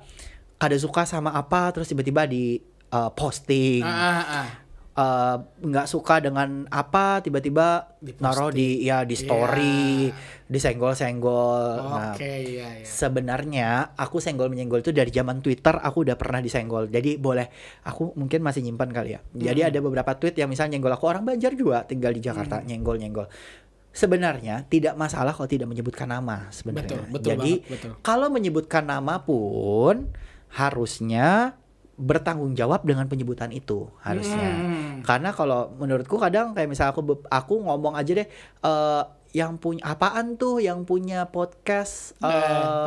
kada suka sama apa terus tiba-tiba di posting. Nggak suka dengan apa tiba-tiba naruh di story, disenggol-senggol. Iya. Sebenarnya aku senggol-menyenggol itu dari zaman Twitter aku udah pernah disenggol. Jadi boleh aku mungkin masih nyimpan kali ya. Jadi ada beberapa tweet yang misalnya nyenggol aku orang Banjar juga tinggal di Jakarta nyenggol-nyenggol. Sebenarnya tidak masalah kalau tidak menyebutkan nama sebenarnya. Betul Jadi kalau menyebutkan nama pun harusnya bertanggung jawab dengan penyebutan itu harusnya. Karena kalau menurutku kadang kayak misalnya aku ngomong aja deh yang punya apaan tuh yang punya podcast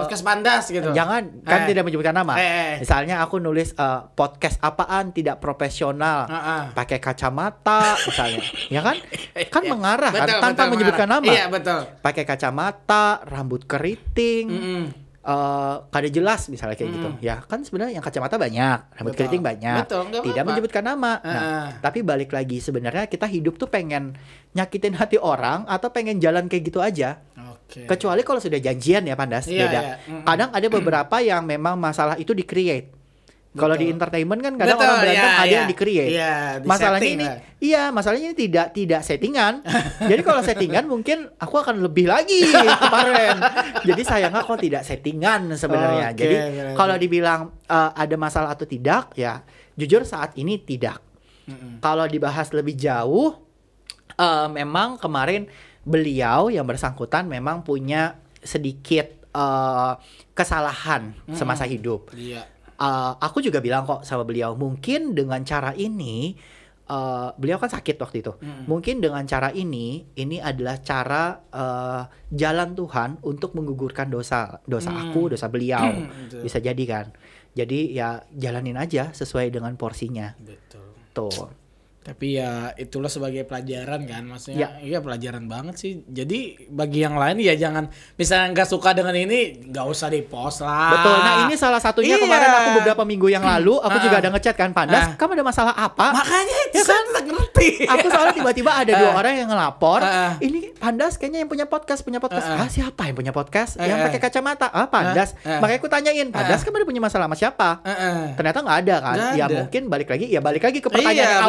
podcast Pandas gitu. Jangan kan tidak menyebutkan nama. Misalnya aku nulis podcast apaan tidak profesional. Pakai kacamata misalnya. Ya kan? Kan mengarah kan tanpa menyebutkan nama. Iya, betul. Pakai kacamata, rambut keriting. kada jelas misalnya kayak gitu. Ya kan sebenarnya yang kacamata banyak, rambut keriting banyak. Tidak menyebutkan nama. Nah, tapi balik lagi sebenarnya kita hidup tuh pengen nyakitin hati orang atau pengen jalan kayak gitu aja. Kecuali kalau sudah janjian ya Pandas, beda. Kadang ada beberapa yang memang masalah itu di-create. Kalau di entertainment kan kadang orang berantem ada yang di-create. Masalahnya ini masalahnya ini tidak settingan. Jadi kalau settingan mungkin aku akan lebih lagi kemarin. Jadi sayangnya kalau tidak settingan sebenarnya. Jadi kalau dibilang ada masalah atau tidak, ya jujur saat ini tidak. Kalau dibahas lebih jauh, memang kemarin beliau yang bersangkutan memang punya sedikit kesalahan semasa hidup. Aku juga bilang kok sama beliau, mungkin dengan cara ini, beliau kan sakit waktu itu. Mungkin dengan cara ini adalah cara jalan Tuhan untuk menggugurkan dosa aku, dosa beliau. Bisa jadi kan. Jadi ya jalanin aja sesuai dengan porsinya. Betul. Tuh. Tapi ya itulah sebagai pelajaran kan, maksudnya iya pelajaran banget sih. Jadi bagi yang lain ya jangan, misalnya nggak suka dengan ini nggak usah di post lah. Betul. Nah ini salah satunya kemarin aku beberapa minggu yang lalu aku juga ada ngechat kan, Pandas, kamu ada masalah apa? Makanya itu ya kan ngerti. Aku soalnya tiba-tiba ada 2 orang yang ngelapor, ini Pandas kayaknya yang punya podcast. Siapa yang punya podcast? Yang pakai kacamata? Pandas. Makanya aku tanyain, Pandas kamu ada punya masalah sama siapa? Ternyata nggak ada kan? Ya mungkin balik lagi ke pertanyaan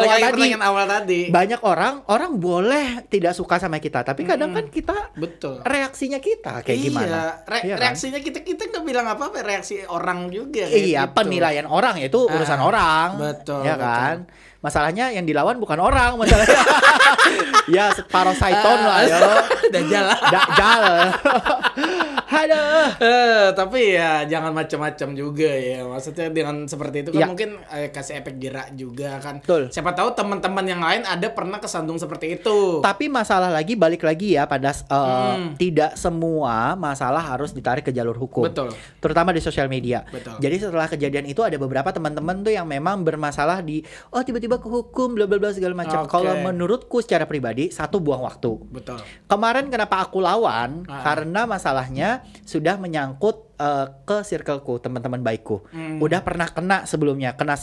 awal tadi. Banyak orang boleh tidak suka sama kita, tapi kadang kan kita reaksinya kita kayak gimana? Reaksinya kita nggak bilang apa-apa, reaksi orang juga. Iya, gitu. Penilaian orang itu urusan orang. Betul. Ya kan? Masalahnya yang dilawan bukan orang, masalahnya. Ya, parasiton lah ya. Dajjal. Aduh. Tapi ya jangan macam-macam juga ya. Maksudnya dengan seperti itu kan mungkin kasih efek jerak juga kan. Betul. Siapa tahu teman-teman yang lain ada pernah kesandung seperti itu. Tapi masalah balik lagi ya pada tidak semua masalah harus ditarik ke jalur hukum. Betul. Terutama di sosial media. Betul. Jadi setelah kejadian itu ada beberapa teman-teman tuh yang memang bermasalah di tiba-tiba ke hukum bla bla bla segala macam. Kalau menurutku secara pribadi buang waktu. Betul. Kemarin kenapa aku lawan? Karena masalahnya sudah menyangkut ke circleku, teman-teman baikku. Udah pernah kena sebelumnya, kena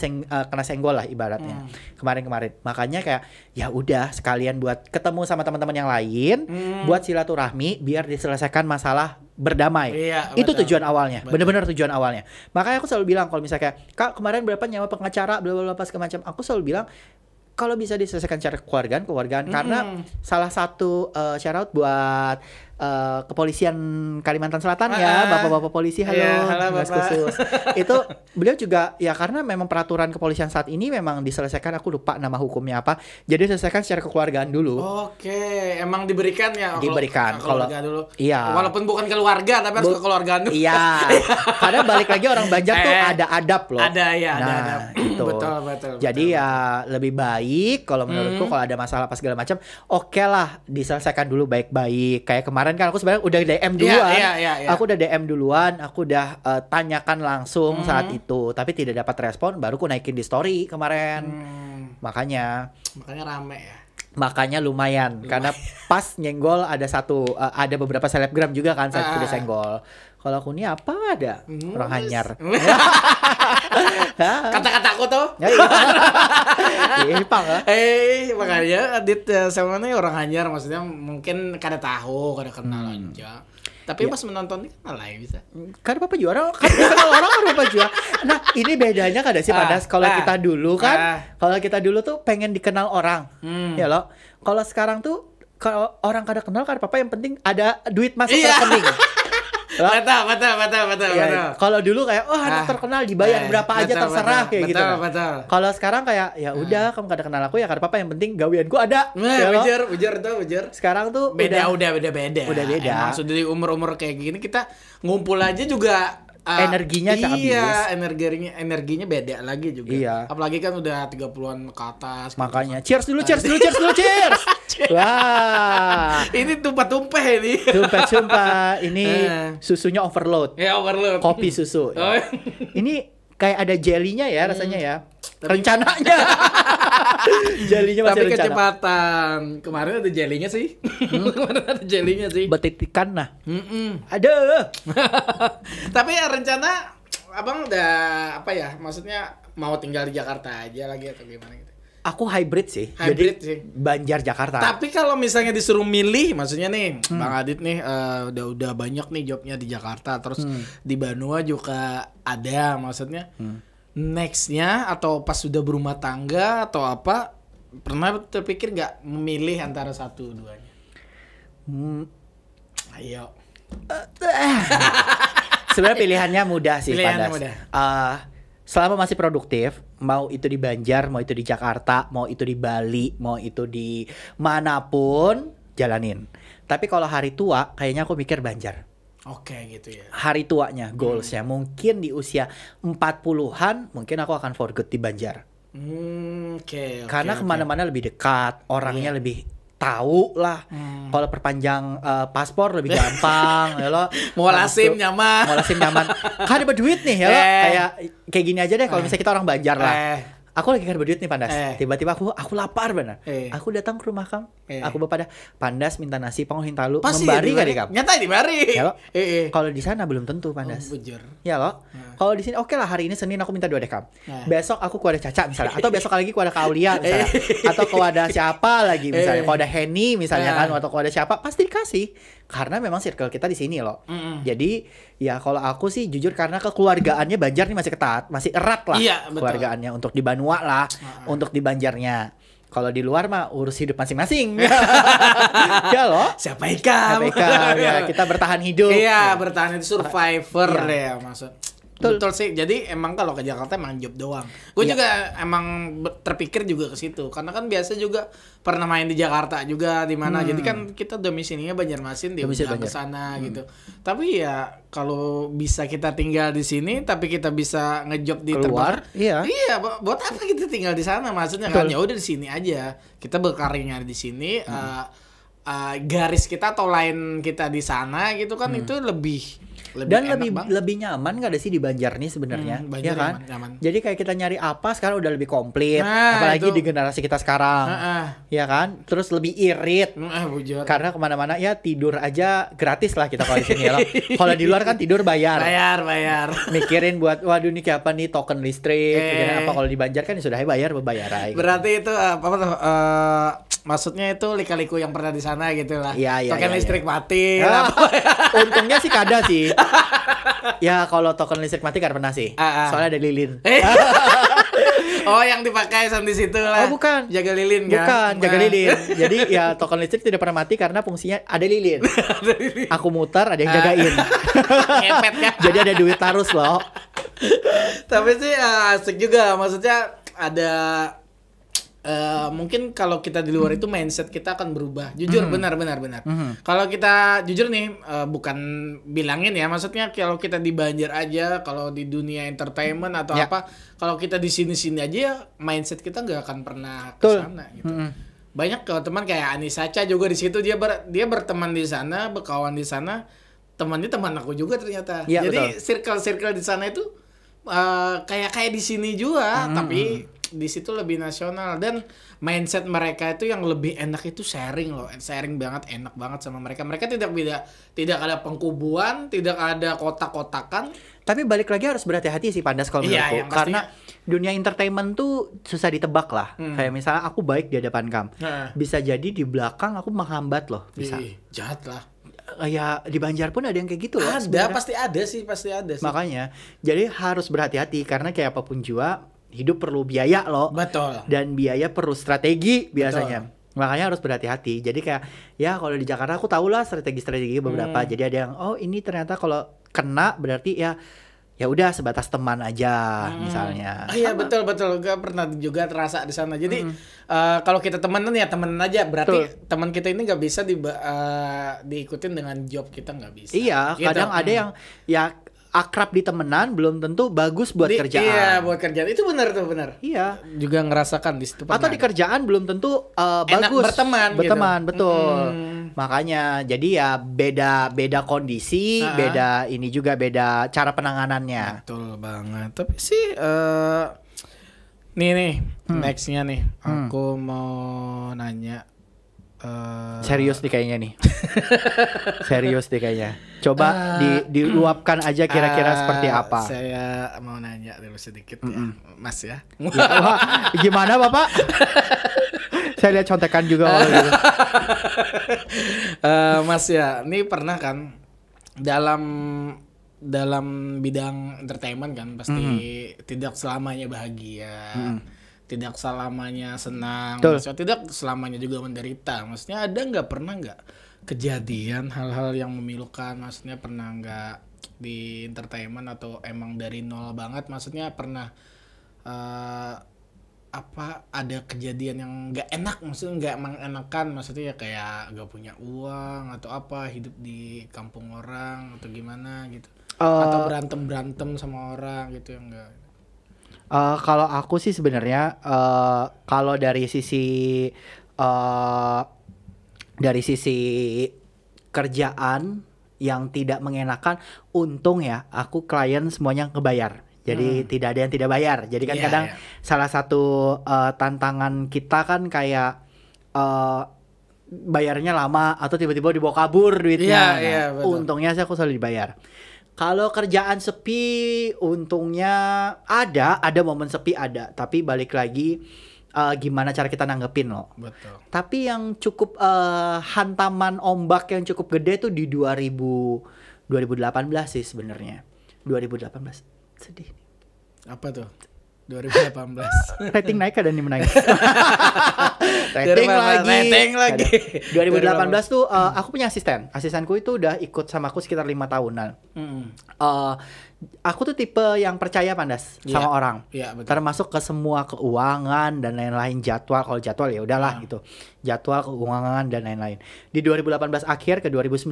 senggol lah ibaratnya. Kemarin. Makanya kayak ya udah sekalian buat ketemu sama teman-teman yang lain, buat silaturahmi biar diselesaikan masalah berdamai. Itu tujuan awalnya. Benar-benar tujuan awalnya. Makanya aku selalu bilang kalau misalnya kayak, "Kak, kemarin berapa nyawa pengacara bla bla bla segala macam." Aku selalu bilang kalau bisa diselesaikan secara kekeluargaan karena salah satu shout out buat kepolisian Kalimantan Selatan ya, bapak-bapak polisi, halo Bapak. Khusus. Itu beliau juga ya karena memang peraturan kepolisian saat ini memang diselesaikan, aku lupa nama hukumnya apa. Jadi diselesaikan secara kekeluargaan dulu. Emang diberikan ya? Diberikan kalau dulu. Iya. Walaupun bukan keluarga tapi harus kekeluargaan dulu. Iya. Karena balik lagi orang Banjar tuh ada adab loh. Ada adab. Gitu. Betul. Jadi ya lebih baik kalau menurutku kalau ada masalah apa segala macam, oke lah diselesaikan dulu baik-baik. Kayak kemarin kan aku sebenarnya udah DM duluan. Aku udah DM duluan, aku udah tanyakan langsung saat itu, tapi tidak dapat respon, baru aku naikin di story kemarin. Makanya rame ya. Makanya lumayan. Karena pas nyenggol ada beberapa selebgram juga kan saat udah senggol. Kalau aku nih apa ada orang hanyar. Kata-kata aku tuh. Makanya Adit sama nih orang hanyar, maksudnya mungkin kada tahu, kada kenal aja. Tapi pas menonton ini kenal lah ya bisa. Kan Papa juara, kan kenal orang kan Papa juara. Nah ini bedanya kada sih Padas. Kalau kita dulu kan, kalau kita dulu tuh pengen dikenal orang, ya loh. Kalau sekarang tuh kalau orang kada kenal kan Papa yang penting ada duit masuk ke rekening. Betul. Ya, kalau dulu kayak anak terkenal dibayar berapa aja terserah kayak gitu. Betul. Kalau sekarang kayak ya udah kamu kada kenal aku ya kada apa-apa, yang penting gaweanku ada. Ujar. Sekarang tuh udah beda. Emang sudah di umur kayak gini kita ngumpul aja juga energinya habis. Iya, energinya beda lagi juga. Iya. Apalagi kan udah 30-an ke atas. Makanya cheers dulu. Wah. Ini tumpah-tumpah ini. Tumpah. Ini susunya overload. Ya, overload. Kopi susu. Ya. Ini kayak ada jelinya ya rasanya ya. Rencananya. Jelinya masih tapi rencana. kecepatan. Kemarin ada jelinya sih. Kemarin ada jelinya sih. Betitikan nah. Aduh. Tapi ya rencana abang udah apa ya? Maksudnya mau tinggal di Jakarta aja lagi atau gimana gitu? Aku hybrid sih. Hybrid jadi sih. Banjar Jakarta. Tapi kalau misalnya disuruh milih, maksudnya nih, Bang Adit nih udah banyak nih jobnya di Jakarta, terus di Banua juga ada, maksudnya nextnya atau pas sudah berumah tangga atau apa, pernah terpikir nggak memilih antara satu duanya? Ayo. Sebenarnya pilihannya mudah sih, Pilihannya Pandas. mudah. Selama masih produktif, mau itu di Banjar, mau itu di Jakarta, mau itu di Bali, mau itu di manapun, jalanin. Tapi kalau hari tua, kayaknya aku mikir Banjar. Oke, gitu ya. Hari tuanya, goalsnya. Mungkin di usia 40-an, mungkin aku akan for good di Banjar. Oke. Karena kemana-mana lebih dekat, orangnya lebih tahu lah. Kalau perpanjang paspor lebih gampang ya lo. Mau lasim nyaman. Kan ada berduit nih ya lo. Kayak gini aja deh kalau misalnya kita orang Banjar lah. Aku lagi kan berduit nih Pandas. Tiba-tiba aku lapar benar. Aku datang ke rumah kamu. Aku bapak Pandas minta nasi panggung talu. Membari gak deh kamu? Nyata dibari. Ya lo. Kalau di sana belum tentu Pandas. Ya lo. Kalau di sini oke lah, hari ini Senin aku minta 2 deh kamu. Besok aku ku ada Caca misalnya, atau besok lagi ku ada Kaulia misalnya, atau ku ada siapa lagi misalnya, ku ada Henny misalnya kan, atau ku ada siapa, pasti dikasih. Karena memang circle kita di sini loh. Jadi ya kalau aku sih jujur karena kekeluargaannya Banjar nih masih ketat, masih erat lah keluargaannya untuk di Banua lah, untuk di Banjarnya. Kalau di luar mah urus hidup masing-masing. Ya loh. Siapa ikam ya, kita bertahan hidup. Iya, bertahan itu survivor deh ya maksud. Betul sih. Jadi emang kalau ke Jakarta emang job doang. Gue juga emang terpikir juga ke situ. Karena kan biasa juga pernah main di Jakarta juga di mana. Jadi kan kita domisilinya Banjarmasin, dia udah ke sana gitu. Tapi ya kalau bisa kita tinggal di sini tapi kita bisa ngejob di luar, iya, buat apa kita tinggal di sana? Maksudnya kan ya udah di sini aja. Kita berkarirnya di sini, garis kita atau line kita di sana gitu kan itu lebih dan lebih nyaman gak ada sih di Banjar nih sebenarnya, ya kan? Nyaman. Jadi kayak kita nyari apa sekarang udah lebih komplit, apalagi di generasi kita sekarang, ya kan? Terus lebih irit, karena kemana-mana ya tidur aja gratis lah kita kalau di sini ya. Kalau di luar kan tidur bayar. Mikirin buat waduh nih kayak apa nih token listrik, apa kalau di Banjar kan sudah bayar. Berarti itu apa tuh? Maksudnya itu lika-liku yang pernah di sana gitu lah. Token listrik mati. Untungnya sih kada sih. Ya kalau token listrik mati kan pernah sih. Soalnya ada lilin. Oh yang dipakai di situ lah. Oh bukan. Jaga lilin kan? Bukan, jaga lilin. Jadi ya token listrik tidak pernah mati karena fungsinya ada lilin. Aku muter ada yang jagain. Ngepet kan? Jadi ada duit terus loh. Tapi sih asik juga. Maksudnya ada mungkin kalau kita di luar itu mindset kita akan berubah. Jujur benar. Kalau kita jujur nih bukan bilangin ya, maksudnya kalau kita di Banjar aja, kalau di dunia entertainment atau apa, kalau kita di sini aja ya mindset kita nggak akan pernah ke sana gitu. Banyak kalau teman kayak Anissa Cha juga di situ dia berteman di sana, berkawan di sana, temannya teman aku juga ternyata. Ya, jadi circle di sana itu kayak di sini juga, tapi di situ lebih nasional dan mindset mereka itu yang lebih enak itu sharing banget, enak banget sama mereka tidak ada pengkubuan, tidak ada kotak-kotakan. Tapi balik lagi harus berhati-hati sih Pandas kalau menurutku, karena dunia entertainment tuh susah ditebak lah. Kayak misalnya aku baik di hadapan kamu, bisa jadi di belakang aku menghambat loh, bisa. Jahat lah. Ya di Banjar pun ada yang kayak gitu loh. Pasti ada sih. Makanya jadi harus berhati-hati karena kayak apapun jua hidup perlu biaya loh. Betul. Dan biaya perlu strategi biasanya. Betul. Makanya harus berhati-hati. Jadi kayak ya kalau di Jakarta aku tahu lah strategi beberapa. Jadi ada yang ini ternyata kalau kena berarti ya udah sebatas teman aja misalnya. Iya betul. Gue pernah juga terasa di sana. Jadi kalau kita temenan ya temenan aja. Berarti teman kita ini nggak bisa diikutin dengan job kita, nggak bisa. Iya gitu. Kadang ada yang ya akrab di temenan belum tentu bagus buat kerjaan. Iya, buat kerjaan. Itu benar. Iya. Juga ngerasakan di situ. Atau di kerjaan belum tentu bagus berteman gitu. Betul. Makanya jadi ya beda kondisi, beda ini juga beda cara penanganannya. Betul banget. Tapi sih Nih, nextnya nih, aku mau nanya. Serius nih kayaknya nih. Serius nih kayaknya. Coba diluapkan aja kira-kira seperti apa. Saya mau nanya dulu sedikit ya, Mas ya. Wah, gimana Bapak? Saya lihat contekan juga gitu. Mas ya, ini pernah kan dalam bidang entertainment kan pasti tidak selamanya bahagia. Tidak selamanya senang, maksudnya tidak selamanya juga menderita. Maksudnya pernah nggak kejadian hal-hal yang memilukan? Maksudnya pernah nggak di entertainment atau emang dari nol banget? Maksudnya pernah ada kejadian yang nggak enak? Maksudnya nggak mengenakan? Maksudnya ya kayak nggak punya uang atau apa, hidup di kampung orang atau gimana gitu? Atau berantem sama orang gitu yang enggak? Kalau aku sih sebenarnya kalau dari sisi kerjaan yang tidak mengenakan, untung ya aku klien semuanya ngebayar. Jadi tidak ada yang tidak bayar. Jadi kan kadang salah satu tantangan kita kan kayak bayarnya lama atau tiba-tiba dibawa kabur duitnya. Untungnya sih aku selalu dibayar. Kalau kerjaan sepi, untungnya ada momen sepi ada, tapi balik lagi gimana cara kita nanggepin loh. Betul. Tapi yang cukup hantaman ombak yang cukup gede tuh di 2018 sih sebenarnya. 2018 sedih. Apa tuh? 2018. Rating naik ada nih menangis. Rating lagi. 2018 tuh aku punya asistenku itu udah ikut sama aku sekitar 5 tahunan. Aku tuh tipe yang percaya Pandas sama orang. Termasuk ke semua keuangan dan lain-lain, jadwal. Kalau jadwal ya udahlah gitu. Jadwal, keuangan dan lain-lain. Di 2018 akhir ke 2019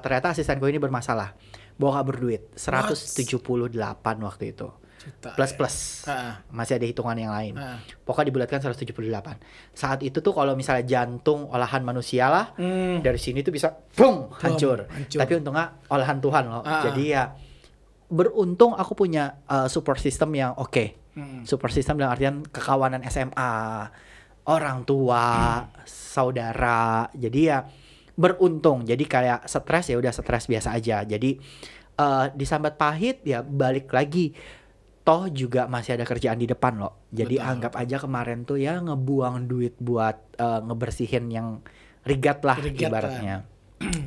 ternyata asistenku ini bermasalah. Bawa kabur duit 178 waktu itu. Plus masih ada hitungan yang lain. Pokoknya dibulatkan 178. Saat itu tuh kalau misalnya jantung olahan manusia lah, dari sini tuh bisa hancur. Tapi untungnya olahan Tuhan loh. Jadi ya beruntung aku punya support system yang oke. Support system dalam artian kekawanan SMA, orang tua, saudara. Jadi ya beruntung. Jadi kayak stres ya udah stres biasa aja. Jadi disambat pahit ya balik lagi. Toh juga masih ada kerjaan di depan loh. Jadi anggap aja kemarin tuh ya ngebuang duit buat ngebersihin yang rigat lah ibaratnya.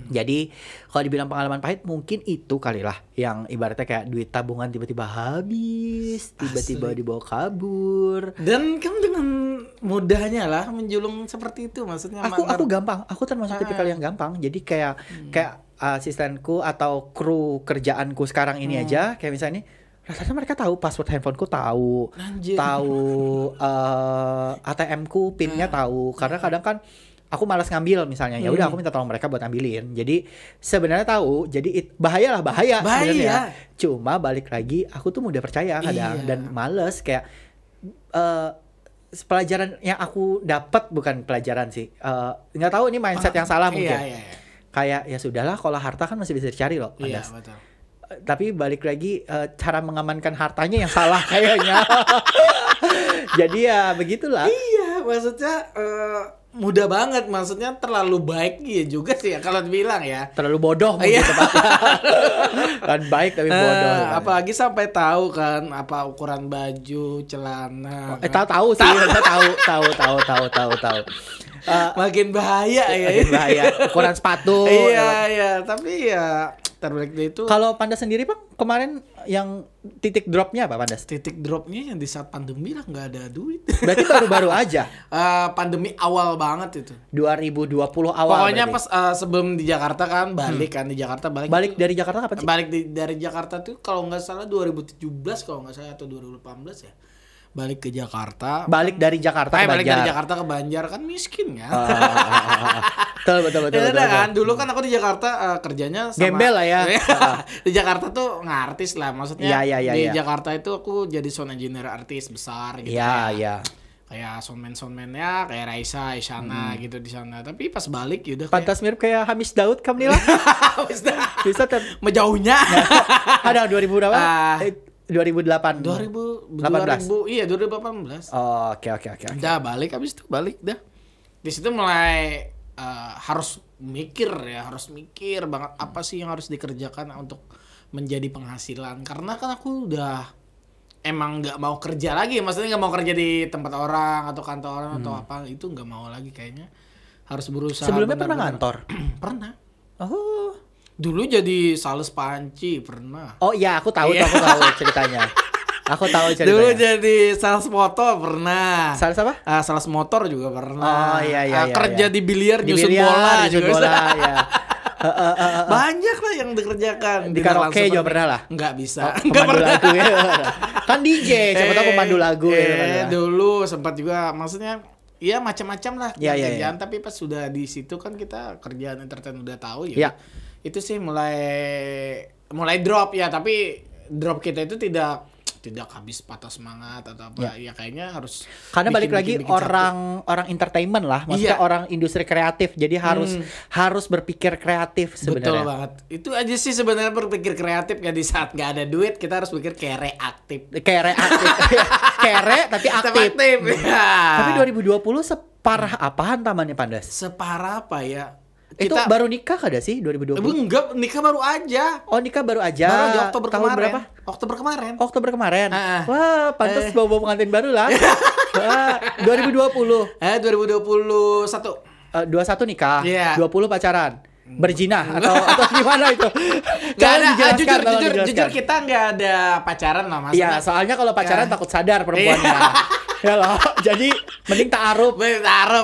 Jadi kalau dibilang pengalaman pahit mungkin itu kali lah yang ibaratnya kayak duit tabungan tiba-tiba habis, tiba-tiba dibawa kabur. Dan kamu dengan mudahnya lah menjulung seperti itu, maksudnya. Aku gampang, aku termasuk tipikal yang gampang. Jadi kayak asistenku atau kru kerjaanku sekarang ini aja kayak misalnya rasanya mereka tahu password handphoneku, tahu ATM-ku pinnya tahu, karena kadang kan aku malas ngambil misalnya, ya udah aku minta tolong mereka buat ambilin. Jadi sebenarnya tahu, jadi bahaya sebenarnya. Cuma balik lagi aku tuh mudah percaya kadang dan males kayak pelajaran yang aku dapat, bukan pelajaran sih, nggak tahu ini mindset yang salah mungkin. Kayak ya sudahlah, kalau harta kan masih bisa dicari loh. Betul. Tapi balik lagi cara mengamankan hartanya yang salah kayaknya. Jadi ya begitulah. Iya, maksudnya mudah banget, maksudnya terlalu baik juga sih ya kalau dibilang ya. Terlalu bodoh mungkin tepatnya. Kan baik tapi bodoh. Apalagi sampai tahu kan apa ukuran baju, celana. Tahu sih, tahu. Makin bahaya ya. Makin bahaya. Ukuran sepatu. Iya, tapi ya terbalik dari itu. Kalau Pandas sendiri Bang, kemarin yang titik dropnya apa Pandas? Titik dropnya yang di saat pandemi lah, nggak ada duit. Berarti baru-baru aja. Pandemi awal banget itu. 2020 awal. Pokoknya berarti. Pas sebelum di Jakarta kan balik kan di Jakarta balik dari Jakarta kapan sih? Dari Jakarta tuh kalau nggak salah 2017 kalau nggak salah atau 2018 ya. Balik ke Jakarta. Balik dari Jakarta ke Banjar. Balik dari Jakarta ke Banjar kan miskin kan. Betul. Kan dulu kan aku di Jakarta kerjanya sama gembel lah ya. Di Jakarta tuh ngartis lah, maksudnya. Iya. Di Jakarta itu aku jadi sound engineer artis besar gitu. Iya. Kayak soundman ya, kayak Raisa, Isyana gitu di sana. Tapi pas balik yaudah pantas mirip kayak Hamis Daud Kamnila. Bisa menjauhnya. Ada 2000 berapa? 2008. 2000 iya 2018. Oh, oke. Udah balik habis itu balik dah. Di situ mulai harus mikir banget apa sih yang harus dikerjakan untuk menjadi penghasilan, karena kan aku udah emang nggak mau kerja lagi, maksudnya nggak mau kerja di tempat orang atau kantor orang atau apa, itu nggak mau lagi kayaknya, harus berusaha. Sebelumnya pernah ngantor? Pernah. Oh, dulu jadi sales panci pernah. Oh iya, aku tahu ceritanya. Dulu jadi sales motor pernah. Sales apa? Sales motor juga pernah. Oh iya. Kerja di biliar, nyusun bola ya. Banyak lah yang dikerjakan. Di karaoke juga pernah lah. Nggak bisa. Nggak pernah. Lagu, ya. Kan DJ, siapa tahu pemandu lagu. Dulu sempat juga, maksudnya ya macam-macam lah kerjaan. Ya. Tapi pas sudah di situ kan kita kerjaan entertain udah tahu ya. Itu sih mulai drop ya. Tapi drop kita itu tidak habis patah semangat atau apa ya, kayaknya harus karena balik lagi orang entertainment lah, maksudnya orang industri kreatif, jadi harus berpikir kreatif sebenarnya. Betul banget, itu aja sih sebenarnya, berpikir kreatif ya. Di saat nggak ada duit kita harus pikir kere tapi aktif ya. Tapi 2020 separah apaan Tamannya Pandas? Separah apa ya? Itu baru nikah kada sih 2020? Enggak, nikah baru aja. Oh, nikah baru aja. Baru di Oktober tahun kemarin. Berapa? Oktober kemarin. Wah, pantas bawa pengantin baru lah. Wah, 2020. 2021. 21 nikah. 20 pacaran. Berjinah atau gimana itu? Gak ada, jujur kita nggak ada pacaran lah, Mas. Iya, soalnya kalau pacaran takut sadar perempuannya. Ya loh, jadi mending ta'aruf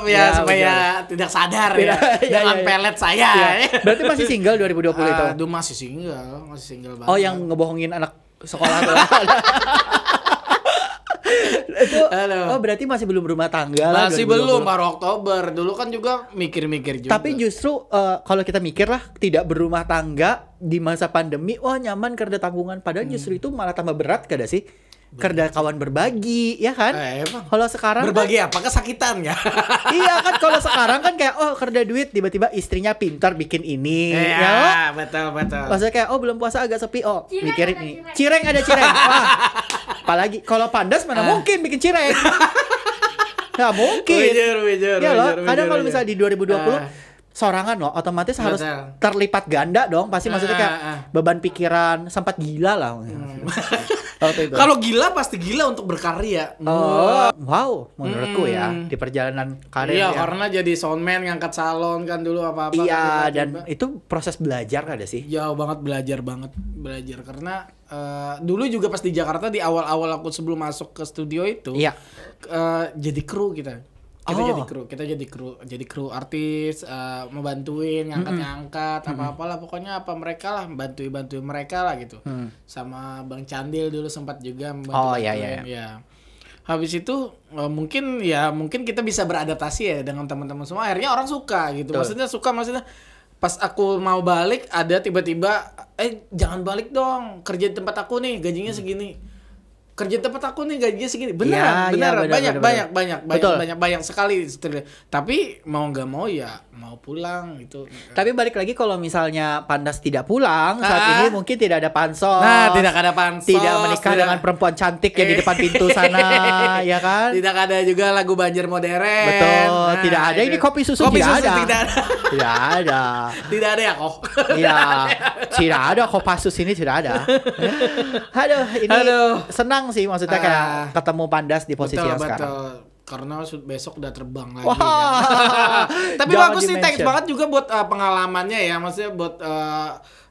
ya supaya tidak sadar ya dengan pelet saya. Berarti masih single 2020 itu? Aduh, masih single banget. Oh, yang ngebohongin anak sekolah tuh. Itu, berarti masih belum berumah tangga lah. Masih belum, baru Oktober. Dulu kan juga mikir-mikir juga. Tapi justru kalau kita mikir lah, tidak berumah tangga di masa pandemi, wah nyaman kerja tanggungan. Padahal justru itu malah tambah berat kada sih? Kerja kawan berbagi, ya kan? Kalau sekarang berbagi kan, apa? Kesakitan ya? Iya kan, kalau sekarang kan kayak kerja duit, tiba-tiba istrinya pintar bikin ini. Ya, betul. Maksudnya kayak belum puasa agak sepi, mikirin ini. Cireng ada cireng. Wah. Apalagi kalau Pandas mana mungkin bikin cireng. Nggak mungkin. Ya loh, kadang kalau misalnya di 2020 sorangan loh, otomatis harus terlipat ganda dong. Pasti maksudnya kayak beban pikiran, sempat gila lah. Kalau gila pasti gila untuk berkarya. Wow, menurutku ya di perjalanan karir. Iya, karena jadi soundman, ngangkat salon kan dulu apa-apa. Iya, dan itu proses belajar kan ada sih. Jauh banget, belajar karena dulu juga pas di Jakarta di awal-awal aku sebelum masuk ke studio itu, jadi kru kita. Jadi kru artis, membantuin ngangkat apa-apalah, pokoknya apa mereka lah, bantuin mereka lah gitu. Sama Bang Candil dulu sempat juga membantu. Ya. Habis itu mungkin kita bisa beradaptasi ya dengan teman-teman semua. Akhirnya orang suka gitu. Maksudnya pas aku mau balik ada tiba-tiba jangan balik dong, kerja di tempat aku nih gajinya segini. Kerja tempat aku nih gajinya segini. Benar. Banyak sekali. Tapi mau nggak mau ya mau pulang gitu. Tapi balik lagi, kalau misalnya Pandas tidak pulang saat ini, mungkin tidak ada pansos. Tidak ada pansos. Tidak menikah dengan perempuan cantik yang di depan pintu sana, ya kan? Tidak ada juga lagu Banjir Modern. Betul. Tidak ada ini kopi susu tidak ada. Tidak ada ya kok. Iya. Tidak ada Kopassus ini, tidak ada. Aduh, ini senang sih, maksudnya kayak ketemu Pandas di posisi yang sekarang. Karena besok udah terbang lagi. Tapi bagus sih, thanks banget juga buat pengalamannya ya. Maksudnya buat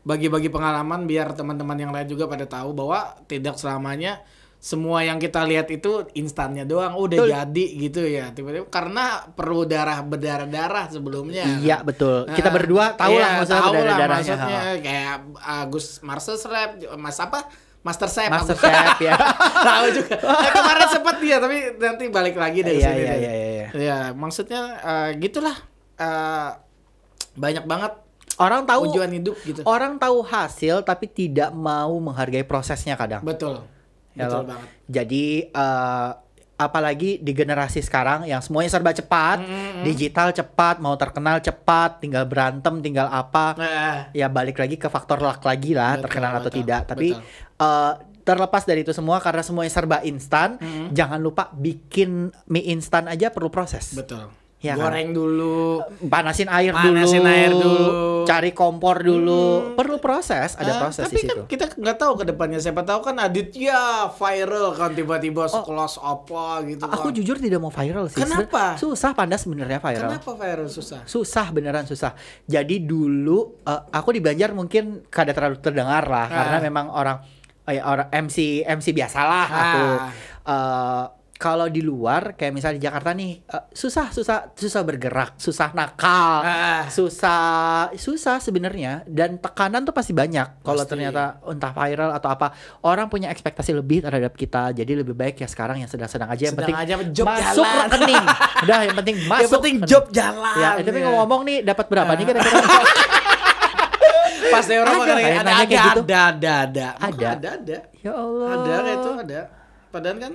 bagi-bagi pengalaman biar teman-teman yang lain juga pada tahu bahwa tidak selamanya semua yang kita lihat itu instannya doang udah jadi gitu ya. Tiba-tiba karena perlu berdarah sebelumnya. Iya, betul. Kita berdua tahu lah maksudnya berdarah-darahnya. Maksudnya kayak Agus Master Chef ya. Tahu juga. Kemarin sempat dia, tapi nanti balik lagi dari sini. Iya. Ya, maksudnya gitulah. Banyak banget orang tahu tujuan hidup gitu. Orang tahu hasil tapi tidak mau menghargai prosesnya kadang. Betul. Betul banget. Jadi apalagi di generasi sekarang yang semuanya serba cepat, digital cepat, mau terkenal cepat, tinggal berantem, tinggal apa. Ya balik lagi ke faktor luck lagi lah, terkenal atau tidak. Tapi terlepas dari itu semua, karena semuanya serba instan, jangan lupa bikin mie instan aja perlu proses. Betul. Ya, goreng dulu, panasin air dulu, cari kompor dulu, perlu proses, ada proses di situ. Tapi kan kita nggak tahu ke depannya, siapa tahu kan Aditya viral kan tiba-tiba sekelas apa gitu kan. Aku jujur tidak mau viral sih. Kenapa? Susah Panda sebenarnya viral. Kenapa viral susah? Susah, beneran susah. Jadi dulu aku di Banjar mungkin kada terlalu terdengar lah, karena memang orang MC biasalah aku. Kalau di luar kayak misalnya di Jakarta nih susah bergerak, susah nakal, susah sebenarnya, dan tekanan tuh pasti banyak kalau ternyata entah viral atau apa, orang punya ekspektasi lebih terhadap kita. Jadi lebih baik ya sekarang yang sedang-sedang aja, yang penting masuk rekening. Udah, yang penting masuk. Yang penting job jalan. Ya, tapi ngomong nih dapat berapa nih kira-kira? Pas orang ada gitu. Ada. Ya Allah. Ada kayak itu ada. Padahal kan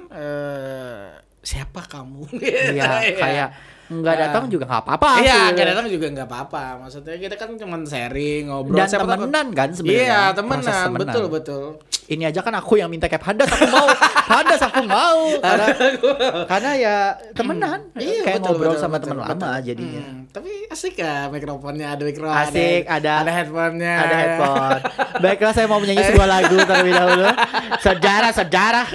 siapa kamu? Iya, kayak nggak datang juga nggak apa-apa. Iya, nggak datang juga nggak apa-apa. Maksudnya kita kan cuma sharing, ngobrol. Dan temenan kan sebenarnya. Iya, temenan. Betul. Ini aja kan aku yang minta kayak Handas, aku mau. Karena ya temenan. Iya, kayak ngobrol sama teman lama jadinya. Tapi asik ya mikrofonnya, ada mikrofon. Asik, ada headphone-nya. Ada headphone. Baiklah, saya mau menyanyi sebuah lagu terlebih dahulu. Sejarah.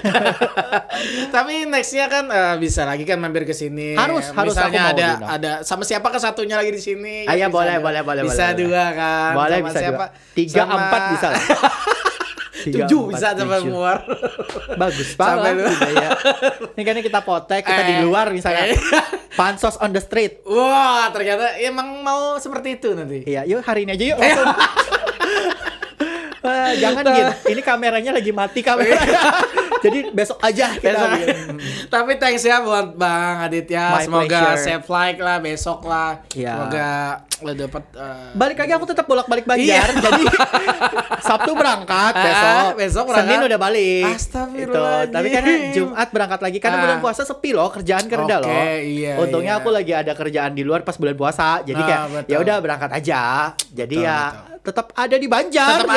Tapi nextnya kan bisa lagi kan mampir ke sini. Harus misalnya ada sama siapa ke satunya lagi di sini? Iya, boleh. Bisa dua kan. Boleh, sama bisa siapa? 3, 4 bisa lah. 7 bisa sampai muar. Bagus banget ya. Ini kan kita potek, kita di luar misalnya. Pansos on the street. Wah, ternyata emang mau seperti itu nanti. Iya, yuk hari ini aja yuk. Jangan gitu. Ini kameranya lagi mati Jadi besok aja kita. Tapi thanks ya buat Bang Aditya. Semoga safe flight lah besok lah. Semoga lo dapat. Balik lagi, aku tetap bolak-balik Banjar. Jadi Sabtu berangkat, besok berangkat. Senin udah balik. Astagfirullahaladzim. Tapi kan Jumat berangkat lagi, karena bulan puasa sepi loh, kerjaan kerja loh. Iya, untungnya aku lagi ada kerjaan di luar pas bulan puasa. Jadi kayak ya udah berangkat aja. Jadi tetap ada di Banjar.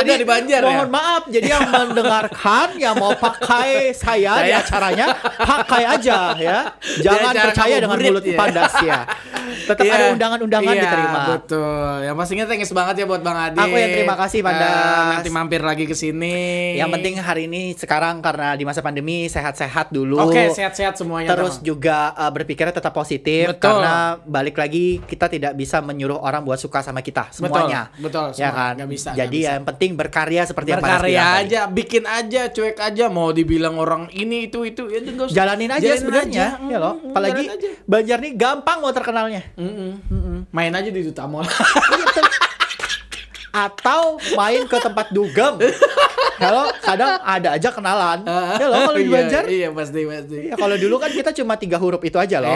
Mohon maaf, jadi yang mendengarkan, yang mau pakai saya di acaranya, pakai aja ya. Jangan percaya dengan mulut Pandas ya. Tetap ada undangan-undangan diterima. Betul. Yang pastinya thanks banget ya buat Bang Adi. Aku yang terima kasih Pandas. Nanti mampir lagi ke sini. Yang penting hari ini sekarang karena di masa pandemi sehat-sehat dulu. Oke, sehat-sehat semuanya. Terus juga berpikirnya tetap positif. Betul. Karena balik lagi kita tidak bisa menyuruh orang buat suka sama kita semuanya. Betul. Ya kan? Gak bisa. Jadi yang penting berkarya seperti yang berkarya aja, bikin aja, cuek aja. Mau dibilang orang ini itu ya jalanin aja sebenarnya. Ya loh. Apalagi Banjar nih gampang mau terkenalnya. Main aja di Duta Mall. Atau main ke tempat dugem. Halo, kadang ada aja kenalan. Halo, kalau di Banjar. Iya, pasti. Ya, kalau dulu kan kita cuma 3 huruf itu aja loh.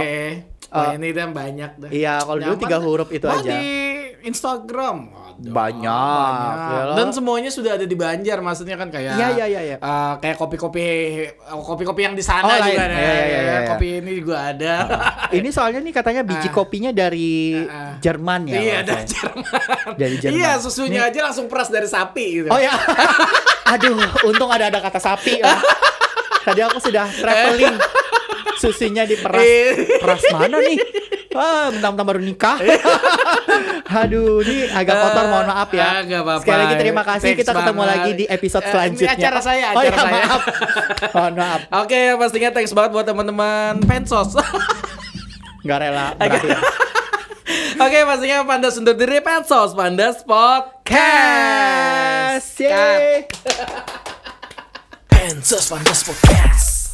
Ini kan banyak dah. Iya, kalau dulu 3 huruf itu aja. Di Instagram banyak. Dan semuanya sudah ada di Banjar, maksudnya kan kayak Iya. Kayak kopi yang di sana juga ada. Iya. Kopi ini juga ada. Ini soalnya nih katanya biji kopinya dari Jerman ya. Iya, dari Jerman. Dari Jerman. Iya, susunya aja langsung peras dari sapi gitu. Oh ya. Aduh, untung ada kata sapi. Tadi aku sudah traveling. Susunya diperas mana nih? Mentang-mentang baru nikah. Aduh, ini agak kotor, mohon maaf ya. Sekali lagi terima kasih. Kita ketemu lagi di episode selanjutnya. Ini acara saya. Maaf. Mohon maaf. Oke, pastinya thanks banget buat teman-teman Pensos. Nggak rela berakhir. Oke, pastinya Pandas undur diri. Pensos Pandas Podcast. Pensos Pandas Podcast.